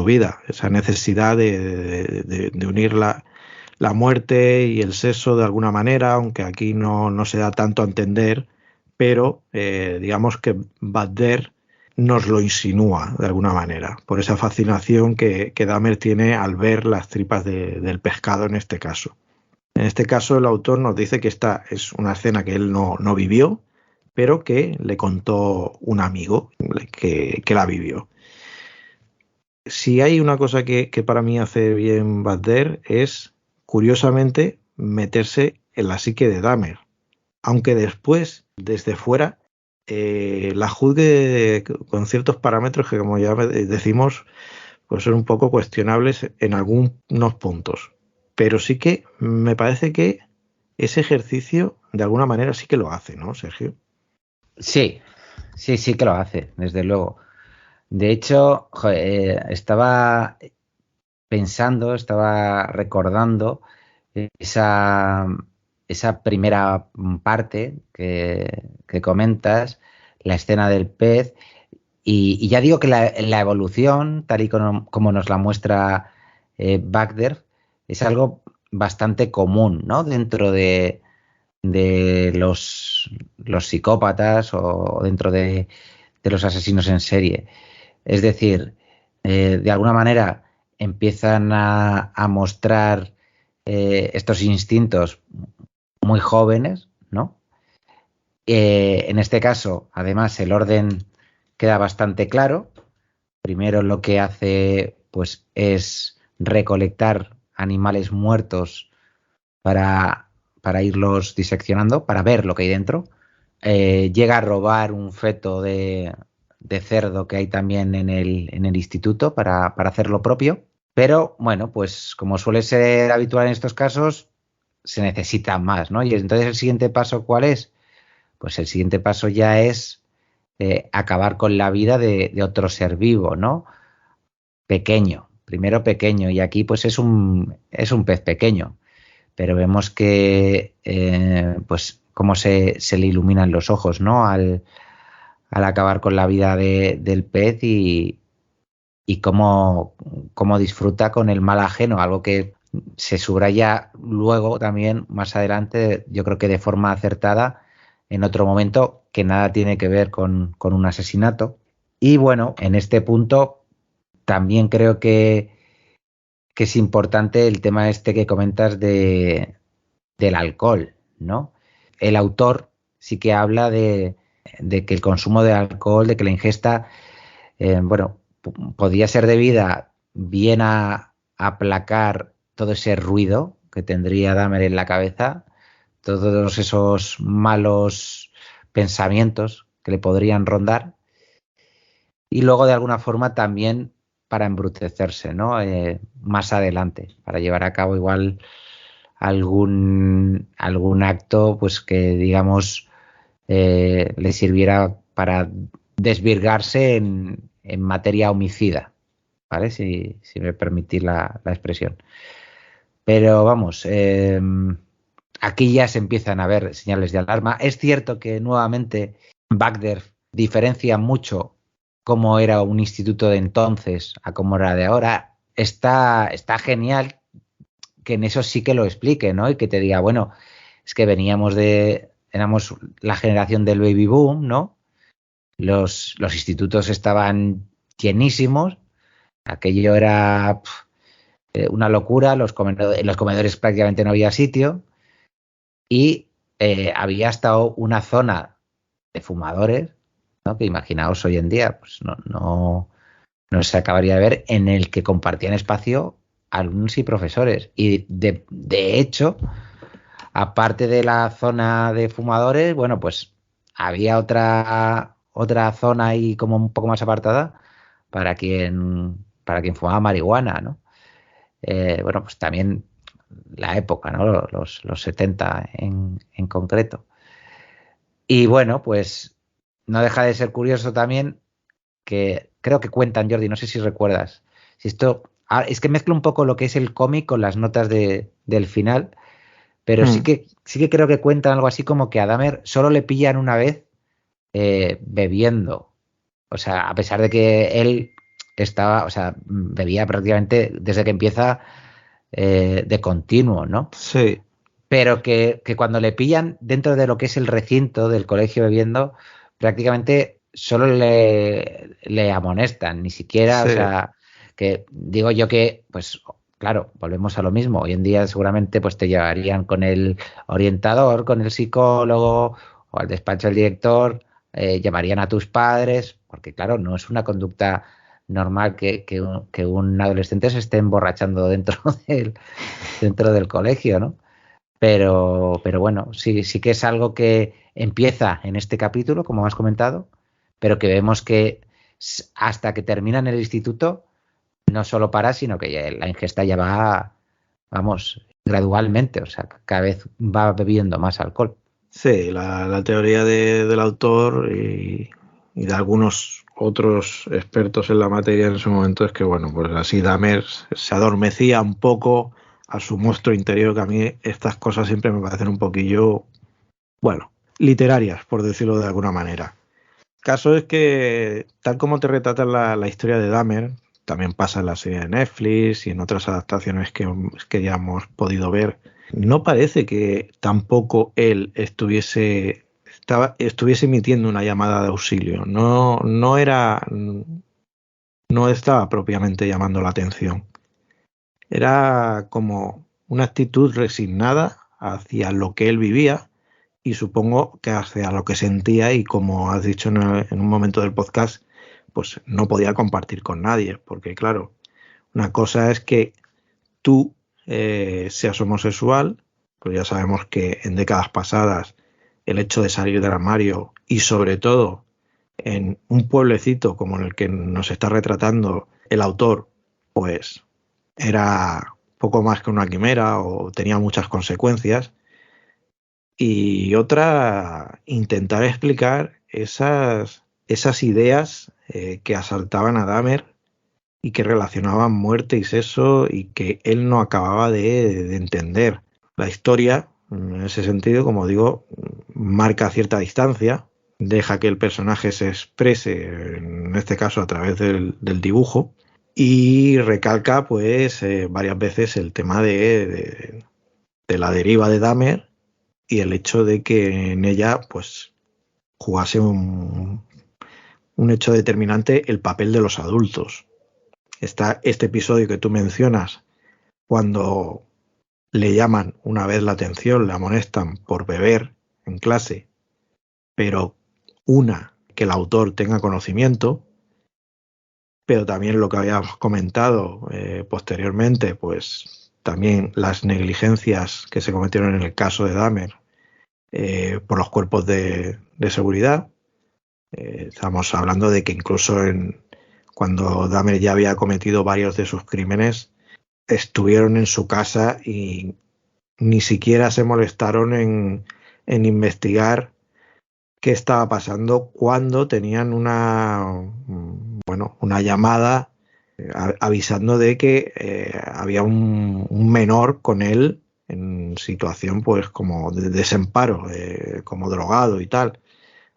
vida, esa necesidad de unir la muerte y el sexo de alguna manera, aunque aquí no se da tanto a entender, pero digamos que Bader nos lo insinúa de alguna manera, por esa fascinación que Dahmer tiene al ver las tripas del pescado en este caso. En este caso, el autor nos dice que esta es una escena que él no vivió, pero que le contó un amigo que la vivió. Si hay una cosa que para mí hace bien Badder es, curiosamente, meterse en la psique de Dahmer, aunque después, desde fuera, la juzgue con ciertos parámetros que, como ya decimos, pues son un poco cuestionables en algunos puntos. Pero sí que me parece que ese ejercicio, de alguna manera, sí que lo hace, ¿no, Sergio? Sí, sí que lo hace, desde luego. De hecho, estaba pensando, estaba recordando esa, esa primera parte que comentas, la escena del pez, y ya digo que la evolución, tal y como nos la muestra Bagder, es algo bastante común, ¿no? Dentro de los psicópatas o dentro de los asesinos en serie. Es decir, de alguna manera empiezan a mostrar estos instintos muy jóvenes, ¿no? En este caso, además, el orden queda bastante claro. Primero lo que hace, pues, es recolectar animales muertos para irlos diseccionando, para ver lo que hay dentro. Llega a robar un feto de cerdo que hay también en el instituto para hacer lo propio. Pero bueno, pues como suele ser habitual en estos casos, se necesita más, ¿no? Y entonces el siguiente paso, ¿cuál es? Pues el siguiente paso ya es acabar con la vida de otro ser vivo, ¿no? Pequeño, primero pequeño, y aquí pues es un pez pequeño, pero vemos que pues cómo se le iluminan los ojos, ¿no? Al acabar con la vida del pez y cómo disfruta con el mal ajeno, algo que se subraya luego también, más adelante, yo creo que de forma acertada, en otro momento, que nada tiene que ver con un asesinato. Y bueno, en este punto también creo que es importante el tema este que comentas del alcohol, ¿no? El autor sí que habla de que el consumo de alcohol, de que la ingesta, bueno, podía ser debida bien a aplacar todo ese ruido que tendría Dahmer en la cabeza, todos esos malos pensamientos que le podrían rondar, y luego de alguna forma también para embrutecerse, ¿no? Más adelante, para llevar a cabo igual algún acto pues que digamos le sirviera para desvirgarse en materia homicida, ¿vale? Si me permitís la expresión. Pero vamos, aquí ya se empiezan a ver señales de alarma. Es cierto que nuevamente Bagder diferencia mucho cómo era un instituto de entonces a cómo era de ahora. Está genial que en eso sí que lo explique, ¿no? Y que te diga, bueno, es que éramos la generación del baby boom, ¿no? Los institutos estaban llenísimos, aquello era una locura, en los comedores prácticamente no había sitio y había hasta una zona de fumadores, ¿no? Que imaginaos hoy en día, pues no se acabaría de ver, en el que compartían espacio alumnos y profesores. Y de hecho, aparte de la zona de fumadores, bueno, pues había otra zona ahí como un poco más apartada para quien fumaba marihuana, ¿no? Bueno, pues también la época, ¿no? Los 70 en concreto. Y bueno, pues no deja de ser curioso también que creo que cuentan, Jordi, no sé si recuerdas, si esto, es que mezclo un poco lo que es el cómic con las notas del final, pero sí que creo que cuentan algo así como que a Dahmer solo le pillan una vez bebiendo, o sea, a pesar de que él estaba, o sea, bebía prácticamente desde que empieza de continuo, ¿no? Sí. Pero que cuando le pillan dentro de lo que es el recinto del colegio bebiendo, prácticamente solo le amonestan, ni siquiera, Sí. o sea, que digo yo que, pues, claro, volvemos a lo mismo. Hoy en día seguramente pues te llevarían con el orientador, con el psicólogo o al despacho del director, llamarían a tus padres, porque claro, no es una conducta normal que un adolescente se esté emborrachando dentro del colegio, ¿no? Pero bueno, sí que es algo que empieza en este capítulo, como has comentado, pero que vemos que hasta que termina en el instituto no solo para, sino que la ingesta ya va, vamos, gradualmente, o sea, cada vez va bebiendo más alcohol. Sí, la teoría del autor y de algunos otros expertos en la materia en ese momento es que, bueno, pues así Dahmer se adormecía un poco a su monstruo interior, que a mí estas cosas siempre me parecen un poquillo, bueno, literarias, por decirlo de alguna manera. Caso es que, tal como te retratan la historia de Dahmer, también pasa en la serie de Netflix y en otras adaptaciones que ya hemos podido ver, no parece que tampoco él estuviese emitiendo una llamada de auxilio. No estaba propiamente llamando la atención. Era como una actitud resignada hacia lo que él vivía y supongo que hacia lo que sentía, y como has dicho en un momento del podcast, pues no podía compartir con nadie, porque claro, una cosa es que tú seas homosexual, pues ya sabemos que en décadas pasadas el hecho de salir del armario, y sobre todo en un pueblecito como en el que nos está retratando el autor, pues era poco más que una quimera o tenía muchas consecuencias. Y otra, intentar explicar esas ideas que asaltaban a Dahmer y que relacionaban muerte y sexo y que él no acababa de entender. La historia, en ese sentido, como digo, marca cierta distancia, deja que el personaje se exprese, en este caso a través del dibujo, y recalca pues varias veces el tema de la deriva de Dahmer y el hecho de que en ella pues jugase un hecho determinante el papel de los adultos. Está este episodio que tú mencionas, cuando le llaman una vez la atención, le amonestan por beber en clase, pero que el autor tenga conocimiento, pero también lo que habíamos comentado posteriormente, pues también las negligencias que se cometieron en el caso de Dahmer por los cuerpos de seguridad. Estamos hablando de que incluso cuando Dahmer ya había cometido varios de sus crímenes, estuvieron en su casa y ni siquiera se molestaron en investigar qué estaba pasando cuando tenían una llamada avisando de que había un menor con él en situación pues como de desemparo, como drogado y tal.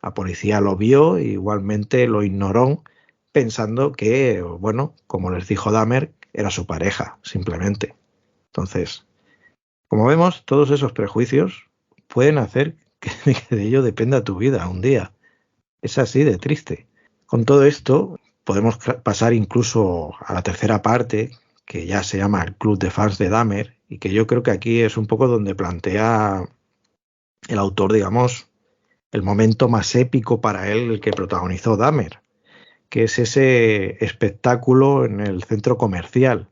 La policía lo vio e igualmente lo ignoró, pensando que, bueno, como les dijo Dahmer, era su pareja, simplemente. Entonces, como vemos, todos esos prejuicios pueden hacer que de ello dependa tu vida un día. Es así de triste. Con todo esto, podemos pasar incluso a la tercera parte, que ya se llama el Club de Fans de Dahmer, y que yo creo que aquí es un poco donde plantea el autor, digamos, el momento más épico para él, el que protagonizó Dahmer, que es ese espectáculo en el centro comercial.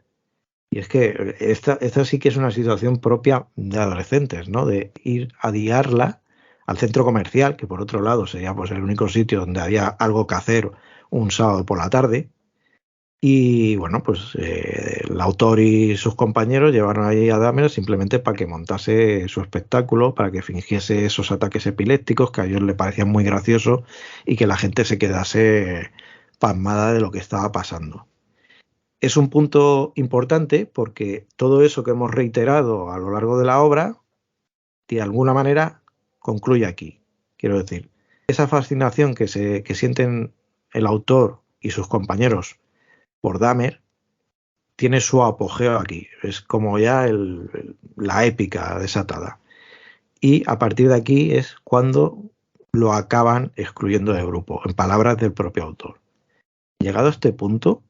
Y es que esta sí que es una situación propia de adolescentes, ¿no? De ir a diarla al centro comercial, que por otro lado sería pues el único sitio donde había algo que hacer un sábado por la tarde. Y bueno, pues el autor y sus compañeros llevaron allí a Dahmer simplemente para que montase su espectáculo, para que fingiese esos ataques epilépticos que a ellos le parecían muy graciosos y que la gente se quedase pasmada de lo que estaba pasando. Es un punto importante porque todo eso que hemos reiterado a lo largo de la obra, de alguna manera, concluye aquí. Quiero decir, esa fascinación que sienten el autor y sus compañeros por Dahmer tiene su apogeo aquí. Es como ya la épica desatada. Y a partir de aquí es cuando lo acaban excluyendo del grupo, en palabras del propio autor. Llegado a este punto,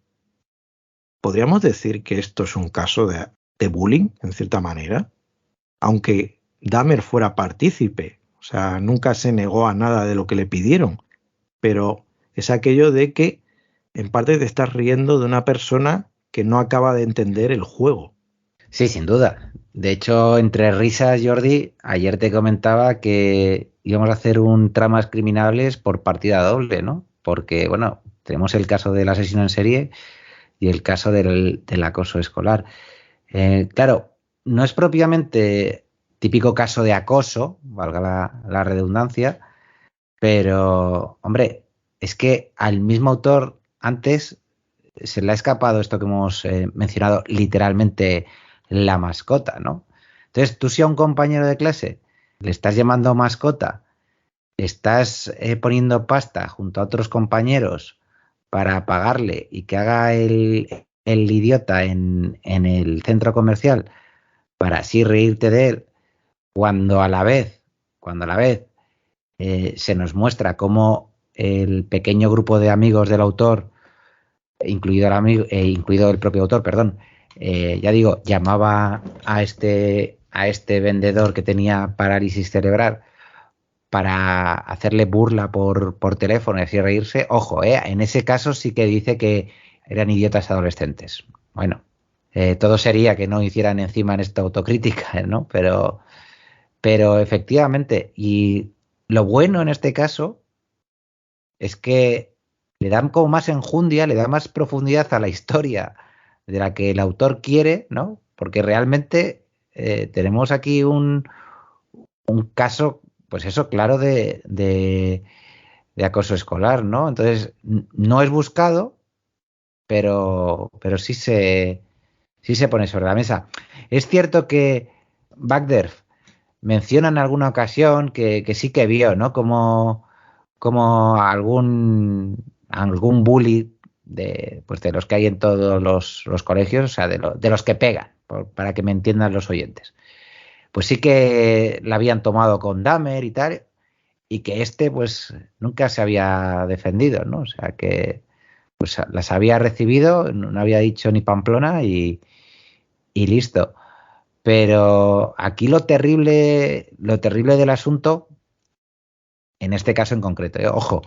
¿podríamos decir que esto es un caso de bullying, en cierta manera? Aunque Dahmer fuera partícipe, o sea, nunca se negó a nada de lo que le pidieron, pero es aquello de que en parte te estás riendo de una persona que no acaba de entender el juego. Sí, sin duda. De hecho, entre risas, Jordi, ayer te comentaba que íbamos a hacer un tramas criminales por partida doble, ¿no? Porque, bueno, tenemos el caso del asesino en serie y el caso del acoso escolar. Claro, no es propiamente típico caso de acoso, valga la redundancia, pero, hombre, es que al mismo autor antes se le ha escapado esto que hemos mencionado, literalmente la mascota, ¿no? Entonces, tú si a un compañero de clase le estás llamando mascota, estás poniendo pasta junto a otros compañeros para pagarle y que haga el idiota en el centro comercial para así reírte de él, cuando a la vez se nos muestra cómo el pequeño grupo de amigos del autor, incluido el propio autor, perdón, ya digo, llamaba a este vendedor que tenía parálisis cerebral para hacerle burla por teléfono y así reírse. Ojo, en ese caso sí que dice que eran idiotas adolescentes. Bueno, todo sería que no hicieran encima en esta autocrítica, ¿no? Pero efectivamente, y lo bueno en este caso es que le dan como más enjundia, le da más profundidad a la historia de la que el autor quiere, ¿no? Porque realmente tenemos aquí un caso, pues eso, claro, de acoso escolar, ¿no? Entonces, no es buscado, pero sí se pone sobre la mesa. Es cierto que Bagderf menciona en alguna ocasión que sí que vio, ¿no? Como algún bully pues de los que hay en todos los colegios, o sea, de los que pegan, para que me entiendan los oyentes. Pues sí que la habían tomado con Dahmer y tal, y que pues nunca se había defendido, ¿no? O sea, que pues las había recibido, no había dicho ni Pamplona y listo. Pero aquí lo terrible del asunto, en este caso en concreto, ojo,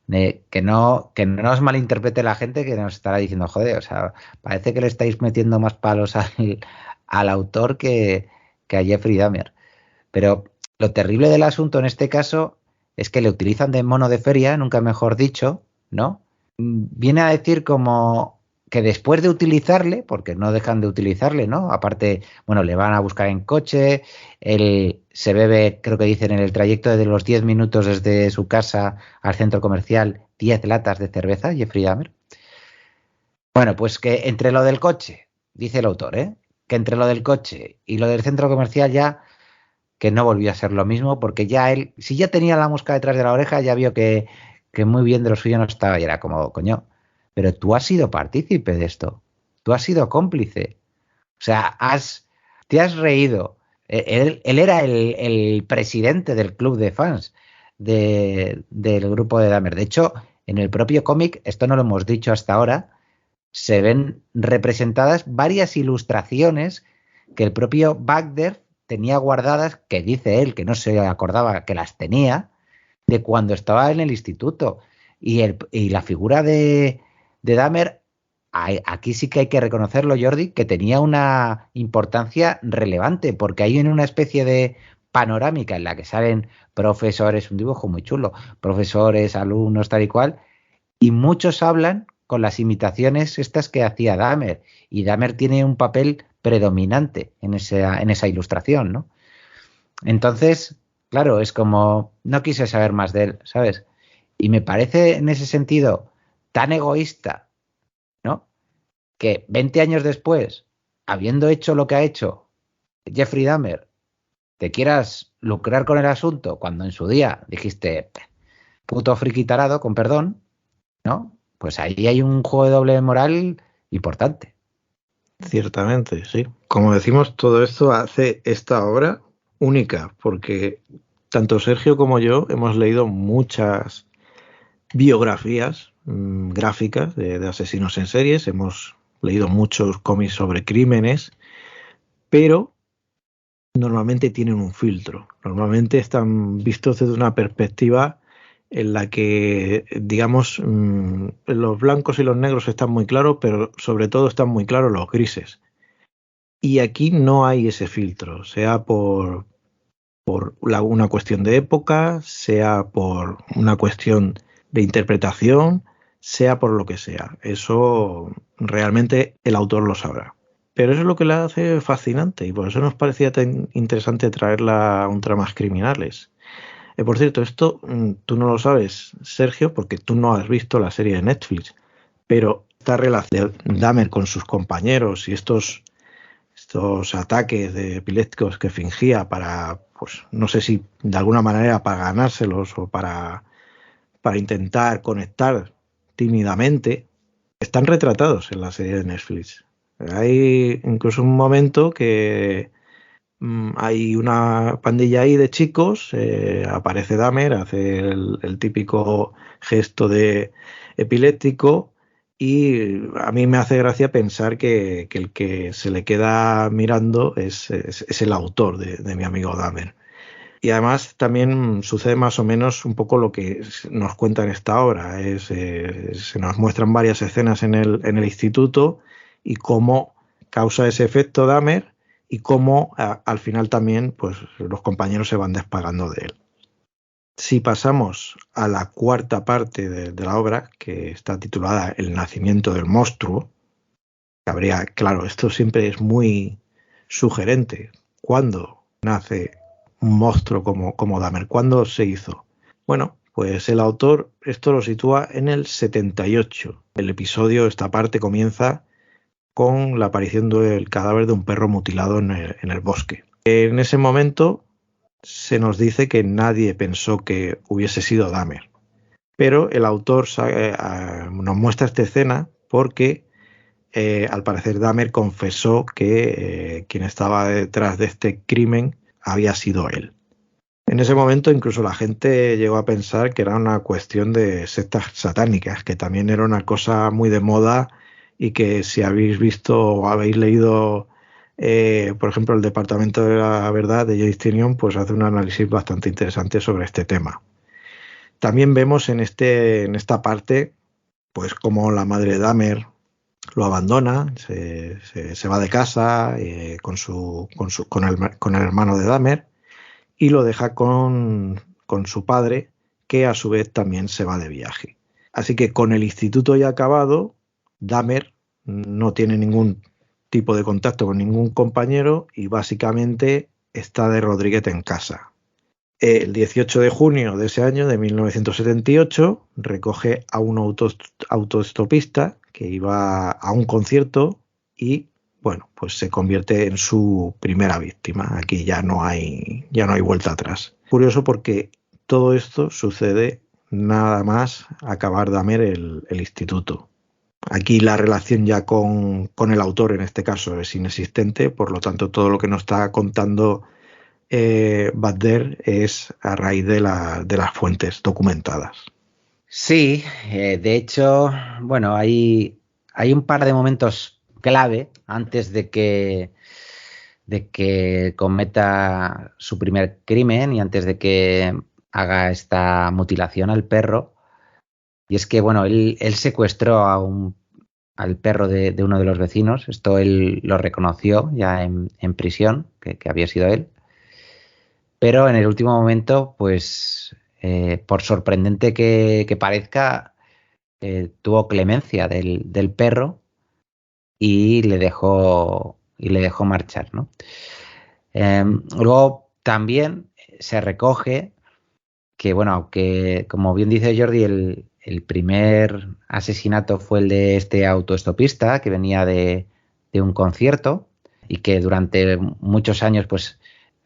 que no nos malinterprete la gente que nos estará diciendo, joder, o sea, parece que le estáis metiendo más palos al autor que a Jeffrey Dahmer. Pero lo terrible del asunto en este caso es que le utilizan de mono de feria, nunca mejor dicho, ¿no? Viene a decir como que después de utilizarle, porque no dejan de utilizarle, ¿no? Aparte, bueno, le van a buscar en coche, él se bebe, creo que dicen en el trayecto de los 10 minutos desde su casa al centro comercial, 10 latas de cerveza, Jeffrey Dahmer. Bueno, pues que entre lo del coche, dice el autor, que entre lo del coche y lo del centro comercial ya que no volvió a ser lo mismo, porque ya él, si ya tenía la mosca detrás de la oreja, ya vio que muy bien de lo suyo no estaba y era como, coño, pero tú has sido partícipe de esto, tú has sido cómplice, o sea, te has reído. Él era el presidente del club de fans del grupo de Dahmer. De hecho, en el propio cómic, esto no lo hemos dicho hasta ahora, se ven representadas varias ilustraciones que el propio Bagder tenía guardadas, que dice él que no se acordaba que las tenía, de cuando estaba en el instituto. Y la figura de Dahmer, aquí sí que hay que reconocerlo, Jordi, que tenía una importancia relevante, porque hay en una especie de panorámica en la que salen profesores, un dibujo muy chulo, profesores, alumnos, tal y cual, y muchos hablan con las imitaciones estas que hacía Dahmer, y Dahmer tiene un papel predominante en esa ilustración, ¿no? Entonces, claro, es como, no quise saber más de él, ¿sabes? Y me parece en ese sentido tan egoísta, ¿no? Que 20 años después, habiendo hecho lo que ha hecho Jeffrey Dahmer, te quieras lucrar con el asunto cuando en su día dijiste, puto friki tarado, con perdón, ¿no? Pues ahí hay un juego de doble moral importante. Ciertamente, sí. Como decimos, todo esto hace esta obra única, porque tanto Sergio como yo hemos leído muchas biografías gráficas de asesinos en series, hemos leído muchos cómics sobre crímenes, pero normalmente tienen un filtro. Normalmente están vistos desde una perspectiva en la que, digamos, los blancos y los negros están muy claros, pero sobre todo están muy claros los grises. Y aquí no hay ese filtro, sea por una cuestión de época, sea por una cuestión de interpretación, sea por lo que sea. Eso realmente el autor lo sabrá. Pero eso es lo que la hace fascinante y por eso nos parecía tan interesante traerla a un Tramas Criminales. Por cierto, esto tú no lo sabes, Sergio, porque tú no has visto la serie de Netflix, pero esta relación de Dahmer con sus compañeros y estos ataques de epilépticos que fingía para, pues no sé si de alguna manera para ganárselos o para intentar conectar tímidamente, están retratados en la serie de Netflix. Hay incluso un momento que hay una pandilla ahí de chicos, aparece Dahmer, hace el típico gesto de epiléptico y a mí me hace gracia pensar que el que se le queda mirando es el autor de mi amigo Dahmer. Y además también sucede más o menos un poco lo que nos cuenta en esta obra. Se nos muestran varias escenas en el instituto y cómo causa ese efecto Dahmer y cómo al final también pues, los compañeros se van despagando de él. Si pasamos a la cuarta parte de la obra, que está titulada El nacimiento del monstruo, claro, esto siempre es muy sugerente. ¿Cuándo nace un monstruo como Dahmer? ¿Cuándo se hizo? Bueno, pues el autor esto lo sitúa en el 78. El episodio, esta parte, comienza con la aparición del cadáver de un perro mutilado en el bosque. En ese momento se nos dice que nadie pensó que hubiese sido Dahmer, pero el autor nos muestra esta escena porque al parecer Dahmer confesó que quien estaba detrás de este crimen había sido él. En ese momento incluso la gente llegó a pensar que era una cuestión de sectas satánicas, que también era una cosa muy de moda y que si habéis visto o habéis leído, por ejemplo, el Departamento de la Verdad de Joyce Tinion, pues hace un análisis bastante interesante sobre este tema. También vemos en esta parte, pues como la madre de Dahmer lo abandona, se va de casa con el hermano de Dahmer y lo deja con su padre, que a su vez también se va de viaje. Así que con el instituto ya acabado, Dahmer no tiene ningún tipo de contacto con ningún compañero y básicamente está de Rodríguez en casa. El 18 de junio de ese año, de 1978, recoge a un autoestopista que iba a un concierto y, bueno, pues se convierte en su primera víctima. Aquí ya no hay vuelta atrás. Curioso porque todo esto sucede nada más acabar Dahmer el instituto. Aquí la relación ya con el autor, en este caso, es inexistente, por lo tanto todo lo que nos está contando Badder es a raíz de las fuentes documentadas. Sí, de hecho, bueno, hay un par de momentos clave antes de que cometa su primer crimen y antes de que haga esta mutilación al perro. Y es que, bueno, él secuestró al perro de uno de los vecinos. Esto él lo reconoció ya en prisión, que había sido él. Pero en el último momento, pues, por sorprendente que parezca, tuvo clemencia del perro y le dejó marchar, ¿no? Luego también se recoge que, bueno, aunque como bien dice Jordi, el primer asesinato fue el de este autoestopista que venía de un concierto y que durante muchos años pues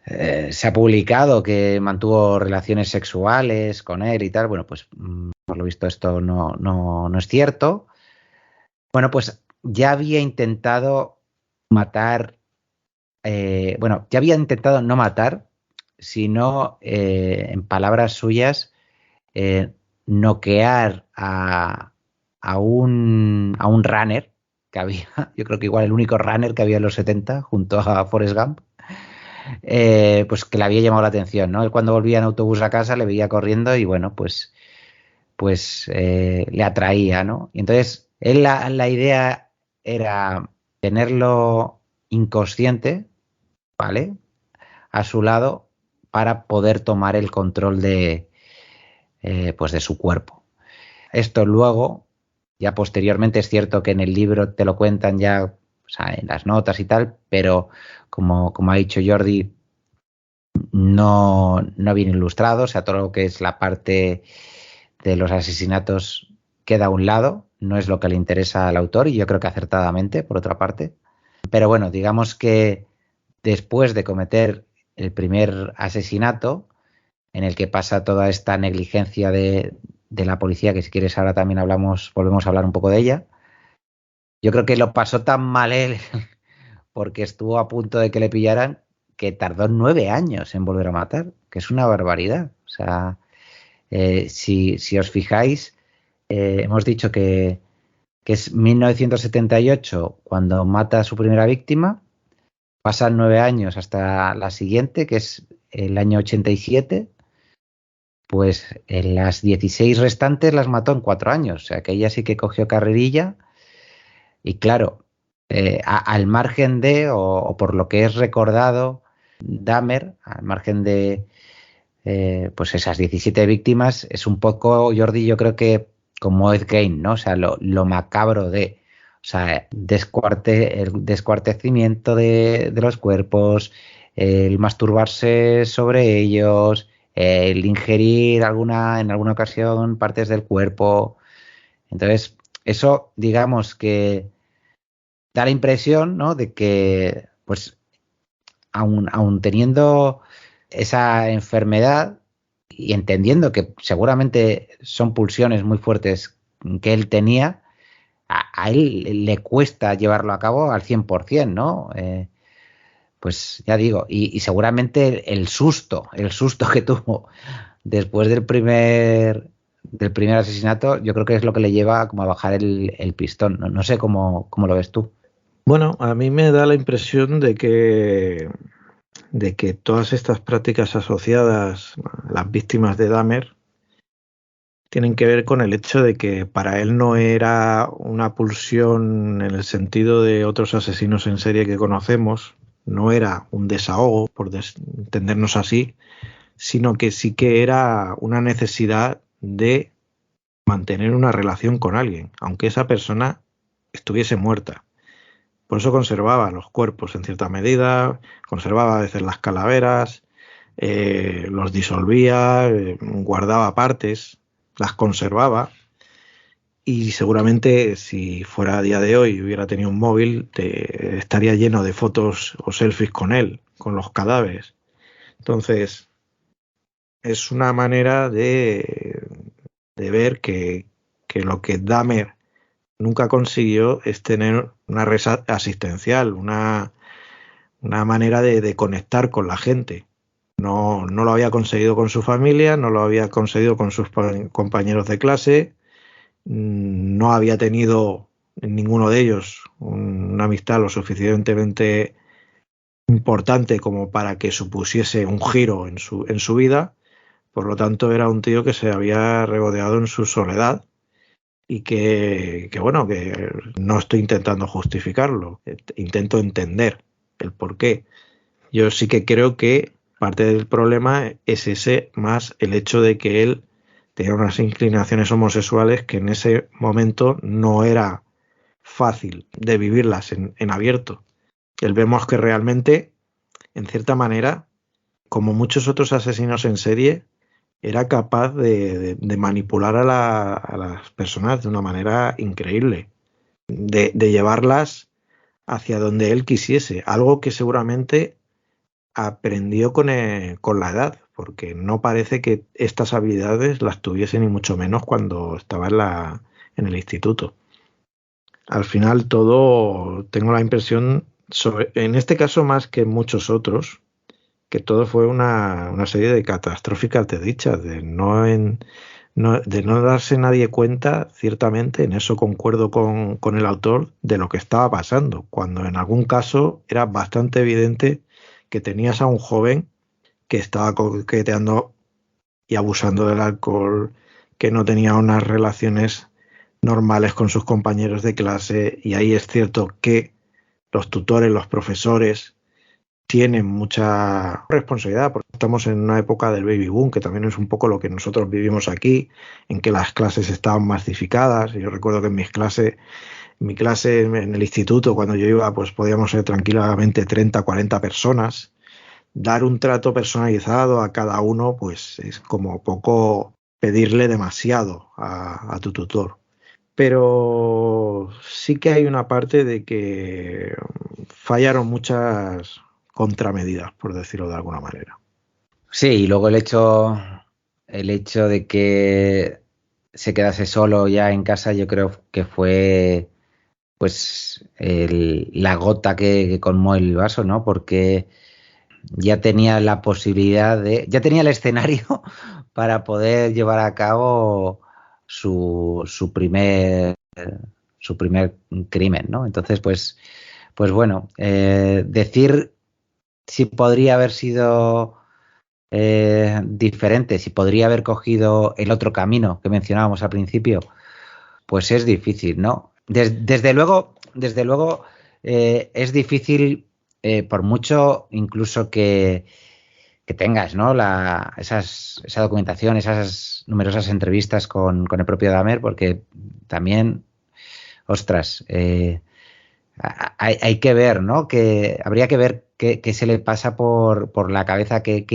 se ha publicado que mantuvo relaciones sexuales con él y tal. Bueno, pues por lo visto esto no es cierto. Bueno, pues ya había intentado matar, ya había intentado no matar, sino, en palabras suyas, noquear a un runner que había, yo creo que igual el único runner que había en los 70 junto a Forrest Gump, pues que le había llamado la atención, ¿no? Él cuando volvía en autobús a casa le veía corriendo y bueno, pues le atraía, ¿no? Y entonces él la idea era tenerlo inconsciente, ¿vale? A su lado para poder tomar el control pues de su cuerpo. Esto luego, ya posteriormente, es cierto que en el libro te lo cuentan ya, o sea, en las notas y tal, pero como ha dicho Jordi, no viene ilustrado, o sea, todo lo que es la parte de los asesinatos queda a un lado, no es lo que le interesa al autor, y yo creo que acertadamente, por otra parte. Pero bueno, digamos que después de cometer el primer asesinato, en el que pasa toda esta negligencia de la policía, que si quieres ahora también volvemos a hablar un poco de ella, yo creo que lo pasó tan mal él, porque estuvo a punto de que le pillaran, que tardó 9 años en volver a matar, que es una barbaridad. O sea, si os fijáis, hemos dicho que es 1978 cuando mata a su primera víctima, pasan 9 años hasta la siguiente, que es el año 87, pues en las 16 restantes las mató en 4 años, o sea que ella sí que cogió carrerilla y claro, al margen de, o por lo que es recordado, Dahmer, al margen de pues esas 17 víctimas, es un poco, Jordi, yo creo que como Ed Gein, ¿no? O sea, lo macabro de, o sea, el descuartecimiento de los cuerpos, el masturbarse sobre ellos, el ingerir en alguna ocasión partes del cuerpo. Entonces, eso, digamos que da la impresión, ¿no? De que, pues, aun teniendo esa enfermedad y entendiendo que seguramente son pulsiones muy fuertes que él tenía, a él le cuesta llevarlo a cabo al 100%, ¿no? Pues ya digo, y seguramente el susto que tuvo después del primer asesinato, yo creo que es lo que le lleva como a bajar el pistón. No sé cómo lo ves tú. Bueno, a mí me da la impresión de que todas estas prácticas asociadas a las víctimas de Dahmer tienen que ver con el hecho de que para él no era una pulsión en el sentido de otros asesinos en serie que conocemos, no era un desahogo, por entendernos así, sino que sí que era una necesidad de mantener una relación con alguien, aunque esa persona estuviese muerta. Por eso conservaba los cuerpos en cierta medida, conservaba a veces las calaveras, los disolvía, guardaba partes, las conservaba, y seguramente si fuera a día de hoy y hubiera tenido un móvil, estaría lleno de fotos o selfies con él, con los cadáveres. Entonces, es una manera de ver que lo que Dahmer nunca consiguió es tener una red asistencial, una manera de conectar con la gente. No lo había conseguido con su familia, no lo había conseguido con sus compañeros de clase, no había tenido en ninguno de ellos una amistad lo suficientemente importante como para que supusiese un giro en su vida. Por lo tanto, era un tío que se había regodeado en su soledad y que bueno, que no estoy intentando justificarlo, intento entender el porqué. Yo sí que creo que parte del problema es ese, más el hecho de que él tenía unas inclinaciones homosexuales que en ese momento no era fácil de vivirlas en abierto. Él vemos que realmente, en cierta manera, como muchos otros asesinos en serie, era capaz de manipular a las personas de una manera increíble, de llevarlas hacia donde él quisiese, algo que seguramente aprendió con la edad, porque no parece que estas habilidades las tuviese ni mucho menos cuando estaba en el instituto. Al final todo, tengo la impresión, en este caso más que en muchos otros, que todo fue una serie de catastróficas desdichas, de no de no darse nadie cuenta, ciertamente, en eso concuerdo con el autor, de lo que estaba pasando, cuando en algún caso era bastante evidente que tenías a un joven que estaba coqueteando y abusando del alcohol, que no tenía unas relaciones normales con sus compañeros de clase, y ahí es cierto que los tutores, los profesores, tienen mucha responsabilidad, porque estamos en una época del baby boom, que también es un poco lo que nosotros vivimos aquí, en que las clases estaban masificadas. Yo recuerdo que en mi clase en el instituto, cuando yo iba, pues podíamos ser tranquilamente 30, 40 personas. Dar un trato personalizado a cada uno, pues es como poco pedirle demasiado a tu tutor. Pero sí que hay una parte de que fallaron muchas contramedidas, por decirlo de alguna manera. Sí, y luego el hecho de que se quedase solo ya en casa, yo creo que fue pues la gota que colmó el vaso, ¿no? Porque ya tenía la posibilidad ya tenía el escenario para poder llevar a cabo su primer crimen, ¿no? Entonces, pues bueno, decir si podría haber sido diferente, si podría haber cogido el otro camino que mencionábamos al principio, pues es difícil, ¿no? Desde luego, es difícil, por mucho incluso que tengas, ¿no? Esa documentación, esas numerosas entrevistas con el propio Dahmer, porque también, ostras, hay que ver, ¿no? Que habría que ver qué se le pasa por la cabeza, qué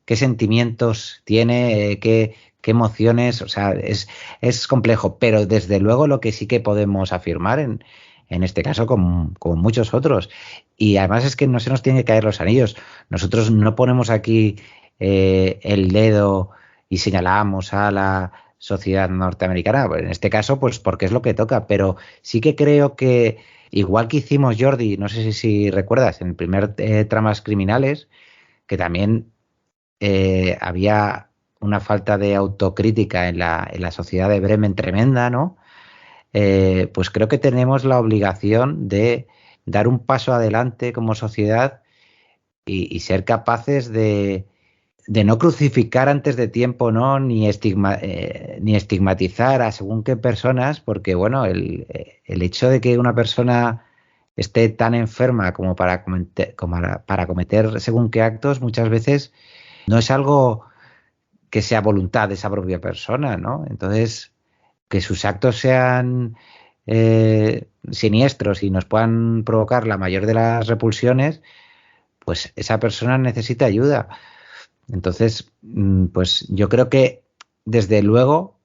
sentimientos tiene, qué emociones, o sea, es complejo, pero desde luego lo que sí que podemos afirmar en este caso, como muchos otros, y además es que no se nos tiene que caer los anillos. Nosotros no ponemos aquí el dedo y señalamos a la sociedad norteamericana, en este caso, pues porque es lo que toca, pero sí que creo que, igual que hicimos, Jordi, no sé si recuerdas, en el primer Tramas Criminales, que también había una falta de autocrítica en la sociedad de Bremen tremenda, ¿no? Pues creo que tenemos la obligación de dar un paso adelante como sociedad y ser capaces de no crucificar antes de tiempo, ¿no? Ni estigmatizar a según qué personas, porque bueno, el hecho de que una persona esté tan enferma como para cometer según qué actos, muchas veces no es algo que sea voluntad de esa propia persona, ¿no? Entonces, que sus actos sean siniestros y nos puedan provocar la mayor de las repulsiones, pues esa persona necesita ayuda. Entonces, pues yo creo que, desde luego,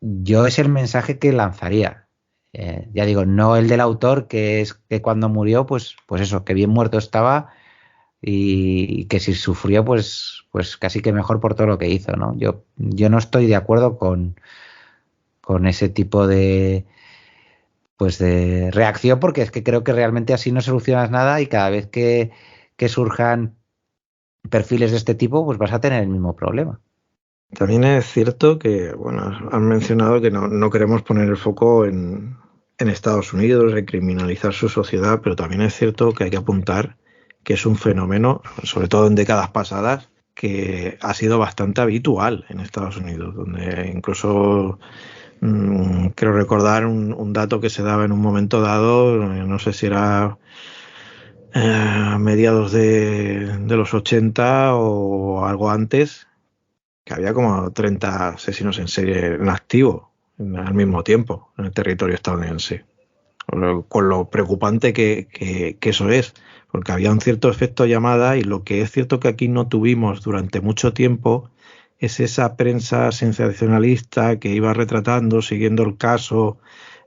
yo es el mensaje que lanzaría. Ya digo, no el del autor, que es que cuando murió, pues eso, que bien muerto estaba y que si sufrió, pues casi que mejor por todo lo que hizo, ¿no? Yo no estoy de acuerdo con ese tipo pues de reacción, porque es que creo que realmente así no solucionas nada, y cada vez que surjan perfiles de este tipo, pues vas a tener el mismo problema. También es cierto que, bueno, han mencionado que no queremos poner el foco en Estados Unidos, en criminalizar su sociedad, pero también es cierto que hay que apuntar que es un fenómeno, sobre todo en décadas pasadas, que ha sido bastante habitual en Estados Unidos, donde incluso quiero recordar un dato que se daba en un momento dado, no sé si era a mediados de los 80 o algo antes, que había como 30 asesinos en serie en activo al mismo tiempo en el territorio estadounidense. Con lo preocupante que eso es, porque había un cierto efecto llamada, y lo que es cierto que aquí no tuvimos durante mucho tiempo es esa prensa sensacionalista que iba retratando, siguiendo el caso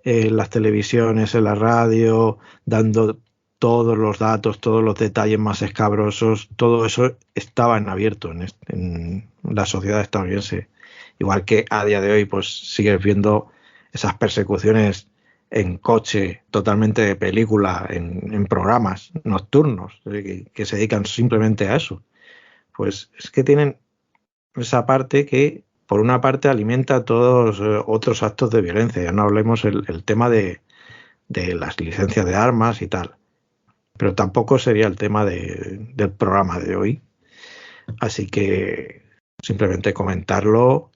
en las televisiones, en la radio, dando todos los datos, todos los detalles más escabrosos. Todo eso estaba en abierto en la sociedad estadounidense. Igual que a día de hoy pues sigues viendo esas persecuciones en coche, totalmente de película, en programas nocturnos que se dedican simplemente a eso. Pues es que tienen esa parte que por una parte alimenta todos otros actos de violencia. Ya no hablemos el tema de las licencias de armas y tal. Pero tampoco sería el tema del programa de hoy. Así que simplemente comentarlo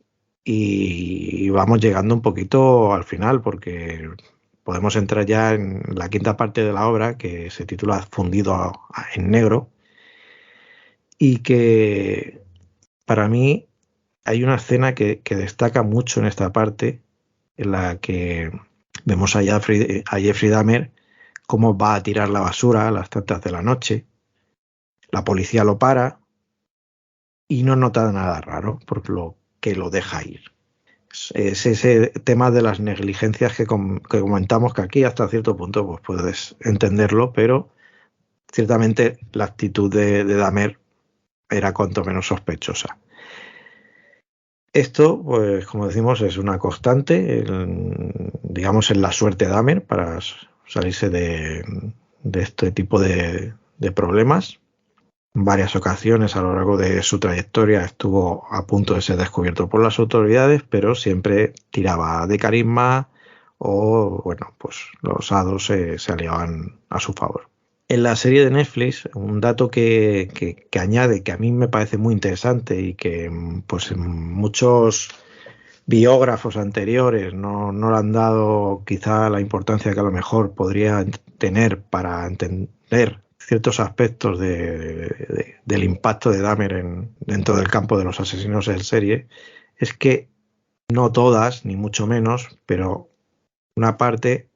y vamos llegando un poquito al final, porque podemos entrar ya en la quinta parte de la obra, que se titula Fundido en negro, y que para mí hay una escena que destaca mucho en esta parte, en la que vemos a Jeffrey Dahmer cómo va a tirar la basura a las tantas de la noche. La policía lo para y no nota nada raro, por lo que lo deja ir. Es ese tema de las negligencias que comentamos, que aquí hasta cierto punto pues puedes entenderlo, pero ciertamente la actitud de Dahmer era cuanto menos sospechosa. Esto, pues como decimos, es una constante, digamos, en la suerte de Dahmer para salirse de este tipo de problemas. En varias ocasiones a lo largo de su trayectoria estuvo a punto de ser descubierto por las autoridades, pero siempre tiraba de carisma o, bueno, pues los hados se aliaban a su favor. En la serie de Netflix, un dato que añade, que a mí me parece muy interesante y que pues en muchos biógrafos anteriores no le han dado quizá la importancia que a lo mejor podría tener para entender ciertos aspectos del impacto de Dahmer dentro del campo de los asesinos en serie, es que no todas, ni mucho menos, pero una parte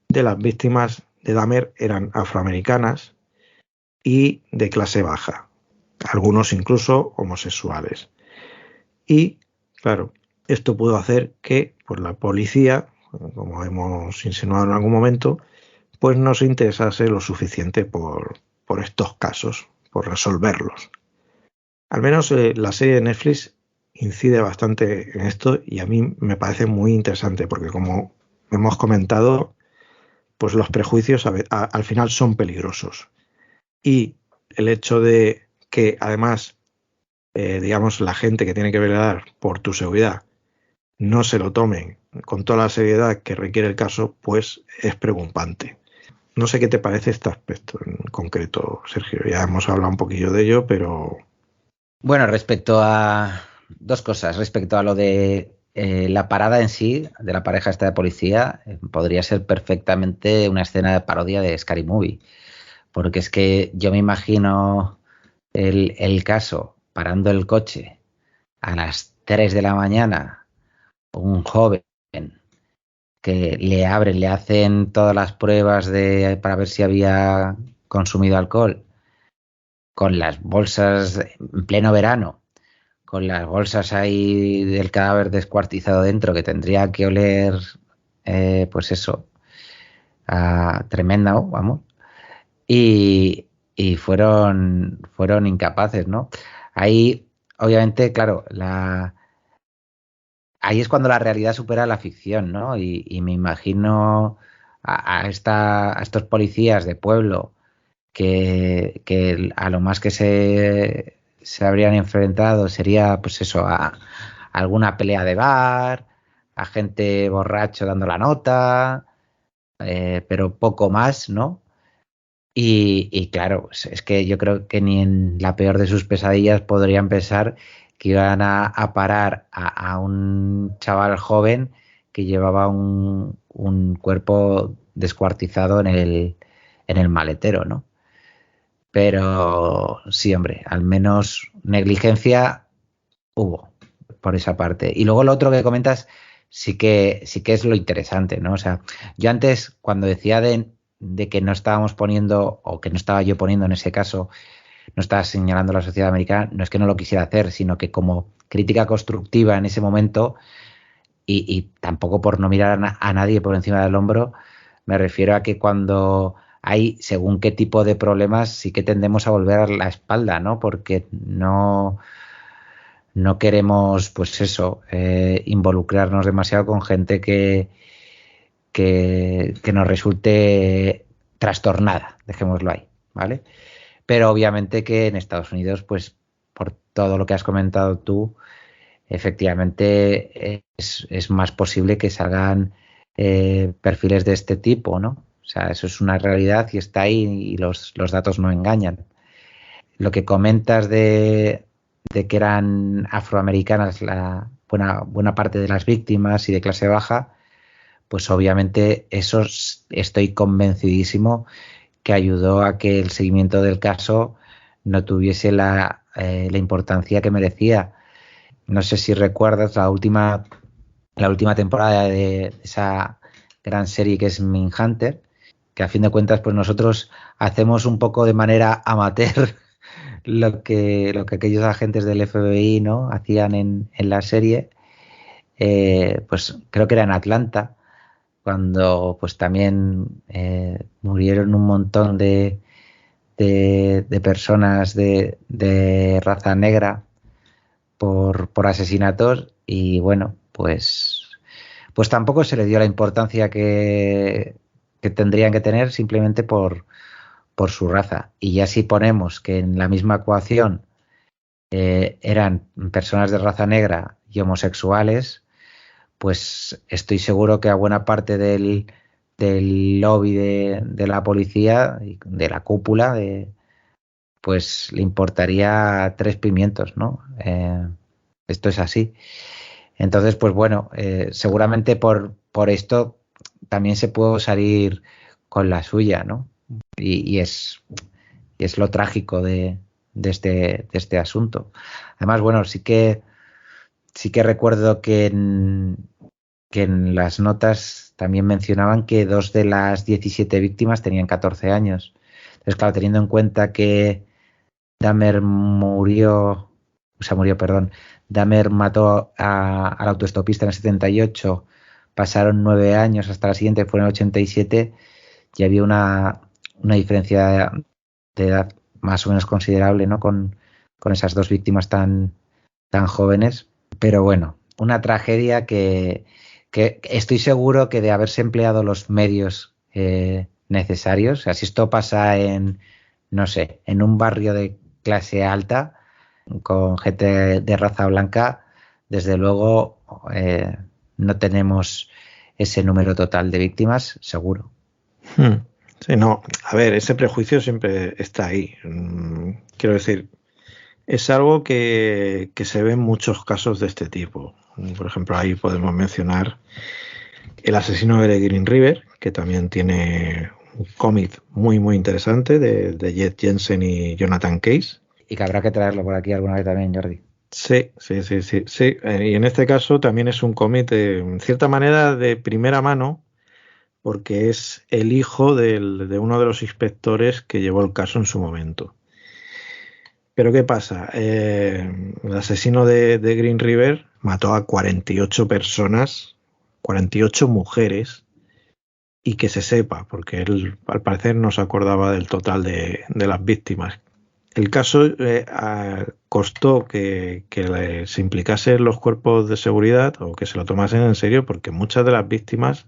de las víctimas de Dahmer eran afroamericanas y de clase baja, algunos incluso homosexuales. Y, claro, esto pudo hacer que pues, la policía, como hemos insinuado en algún momento, pues no se interesase lo suficiente por estos casos, por resolverlos. Al menos la serie de Netflix incide bastante en esto y a mí me parece muy interesante porque, como hemos comentado, pues los prejuicios al final son peligrosos. Y el hecho de que además, digamos, la gente que tiene que velar por tu seguridad no se lo tomen con toda la seriedad que requiere el caso, pues es preocupante. No sé qué te parece este aspecto en concreto, Sergio. Ya hemos hablado un poquillo de ello, pero... Bueno, respecto a dos cosas. Respecto a lo de la parada en sí, de la pareja esta de policía, podría ser perfectamente una escena de parodia de Scary Movie. Porque es que yo me imagino el caso parando el coche a las 3 de la mañana, un joven que le abren, le hacen todas las pruebas para ver si había consumido alcohol, con las bolsas en pleno verano, con las bolsas ahí del cadáver descuartizado dentro, que tendría que oler, pues eso, tremenda, vamos, y fueron incapaces, ¿no? Ahí, obviamente, claro, ahí es cuando la realidad supera la ficción, ¿no? Y me imagino a estos policías de pueblo que a lo más que se habrían enfrentado sería, pues eso, a alguna pelea de bar, a gente borracho dando la nota, pero poco más, ¿no? Y claro, es que yo creo que ni en la peor de sus pesadillas podrían pensar que iban a parar a un chaval joven que llevaba un cuerpo descuartizado en el maletero, ¿no? Pero sí, hombre, al menos negligencia hubo por esa parte. Y luego lo otro que comentas sí que es lo interesante, ¿no? O sea, yo antes, cuando decía de que no estábamos poniendo, o que no estaba yo poniendo en ese caso, no estaba señalando a la sociedad americana, no es que no lo quisiera hacer, sino que como crítica constructiva en ese momento, y tampoco por no mirar a nadie por encima del hombro, me refiero a que cuando hay según qué tipo de problemas sí que tendemos a volver la espalda, ¿no? Porque no queremos, pues eso, involucrarnos demasiado con gente que nos resulte trastornada, dejémoslo ahí, ¿vale? Pero obviamente que en Estados Unidos, pues por todo lo que has comentado tú, efectivamente es más posible que salgan perfiles de este tipo, ¿no? O sea, eso es una realidad y está ahí y los datos no engañan. Lo que comentas de que eran afroamericanas la buena parte de las víctimas y de clase baja, pues obviamente eso estoy convencidísimo que ayudó a que el seguimiento del caso no tuviese la importancia que merecía. No sé si recuerdas la última temporada de esa gran serie que es Mindhunter, que a fin de cuentas pues nosotros hacemos un poco de manera amateur lo que aquellos agentes del FBI, ¿no?, hacían en la serie. Pues creo que era en Atlanta, cuando pues también murieron un montón de personas de raza negra por asesinatos, y bueno, pues tampoco se le dio la importancia que tendrían que tener simplemente por su raza. Y ya si ponemos que en la misma ecuación eran personas de raza negra y homosexuales, pues estoy seguro que a buena parte del lobby de la policía, de la cúpula, pues le importaría 3 pimientos, ¿no? Esto es así. Entonces, pues bueno, seguramente por esto también se puede salir con la suya, ¿no? Y es lo trágico de este asunto. Además, bueno, sí que recuerdo que en las notas también mencionaban que 2 de las 17 víctimas tenían 14 años. Entonces, claro, teniendo en cuenta que Dahmer Dahmer mató al autoestopista en el 78, pasaron 9 años hasta la siguiente, fue en el 87, y había una diferencia de edad más o menos considerable, ¿no?, con esas 2 víctimas tan jóvenes. Pero bueno, una tragedia que estoy seguro que de haberse empleado los medios necesarios, o sea, si esto pasa no sé, en un barrio de clase alta con gente de raza blanca, desde luego no tenemos ese número total de víctimas, seguro. Sí, no, a ver, ese prejuicio siempre está ahí. Quiero decir, es algo que se ve en muchos casos de este tipo. Por ejemplo, ahí podemos mencionar El asesino de Green River, que también tiene un cómic muy, muy interesante de Jet Jensen y Jonathan Case. Y que habrá que traerlo por aquí alguna vez también, Jordi. Sí. Y en este caso también es un cómic, en cierta manera, de primera mano, porque es el hijo de uno de los inspectores que llevó el caso en su momento. Pero ¿qué pasa? El asesino de Green River mató a 48 personas, 48 mujeres, y que se sepa, porque él al parecer no se acordaba del total de las víctimas. El caso costó que se implicasen los cuerpos de seguridad o que se lo tomasen en serio, porque muchas de las víctimas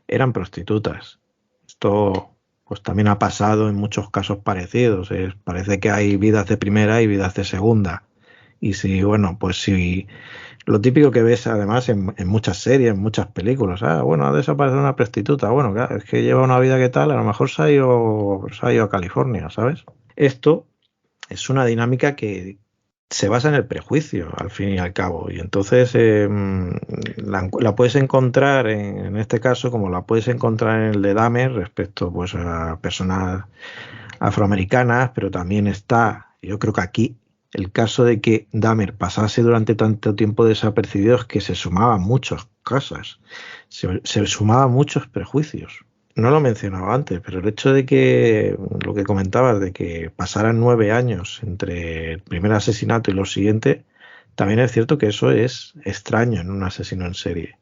eran prostitutas. Esto pues también ha pasado en muchos casos parecidos. Parece que hay vidas de primera y vidas de segunda. Y si, bueno, pues si lo típico que ves además en muchas series, en muchas películas, bueno, ha desaparecido una prostituta, bueno, claro, es que lleva una vida que tal, a lo mejor se ha ido a California, ¿sabes? Esto es una dinámica que se basa en el prejuicio, al fin y al cabo, y entonces la puedes encontrar en este caso, como la puedes encontrar en el de Dahmer respecto pues a personas afroamericanas, pero también está, yo creo que aquí, el caso de que Dahmer pasase durante tanto tiempo desapercibido, es que se sumaban muchas cosas, se sumaban muchos prejuicios. No lo mencionaba antes, pero el hecho de que, lo que comentabas, de que pasaran 9 años entre el primer asesinato y los siguientes, también es cierto que eso es extraño en un asesino en serie.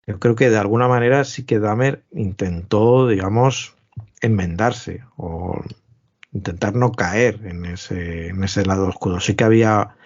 Yo creo que de alguna manera sí que Dahmer intentó, digamos, enmendarse o intentar no caer en ese lado oscuro. Sí que había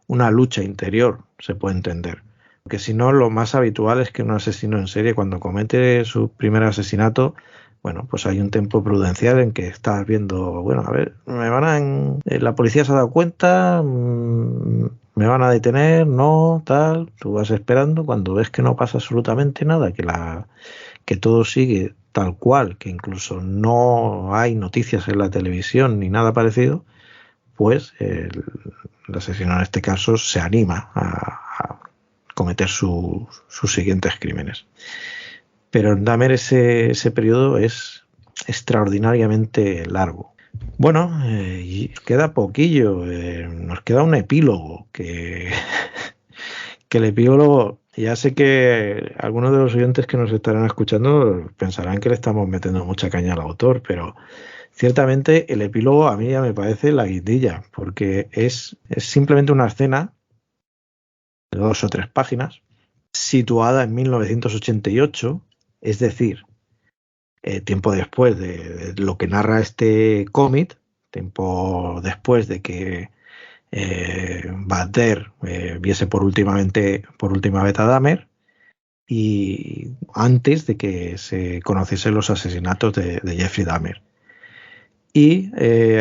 una lucha interior, se puede entender. Porque si no, lo más habitual es que un asesino en serie, cuando comete su primer asesinato, bueno, pues hay un tiempo prudencial en que estás viendo, bueno, a ver, la policía se ha dado cuenta, me me van a detener, no, tal, tú vas esperando, cuando ves que no pasa absolutamente nada, que todo sigue tal cual, que incluso no hay noticias en la televisión ni nada parecido, pues el asesino en este caso se anima a cometer sus siguientes crímenes. Pero en Dahmer ese periodo es extraordinariamente largo. Bueno, queda poquillo, nos queda un epílogo, que el epílogo, ya sé que algunos de los oyentes que nos estarán escuchando pensarán que le estamos metiendo mucha caña al autor, pero ciertamente el epílogo a mí ya me parece la guindilla, porque es simplemente una escena de 2 o 3 páginas, situada en 1988, es decir, tiempo después de lo que narra este cómic, tiempo después de que Bader viese por última vez a Dahmer, y antes de que se conociesen los asesinatos de Jeffrey Dahmer. Y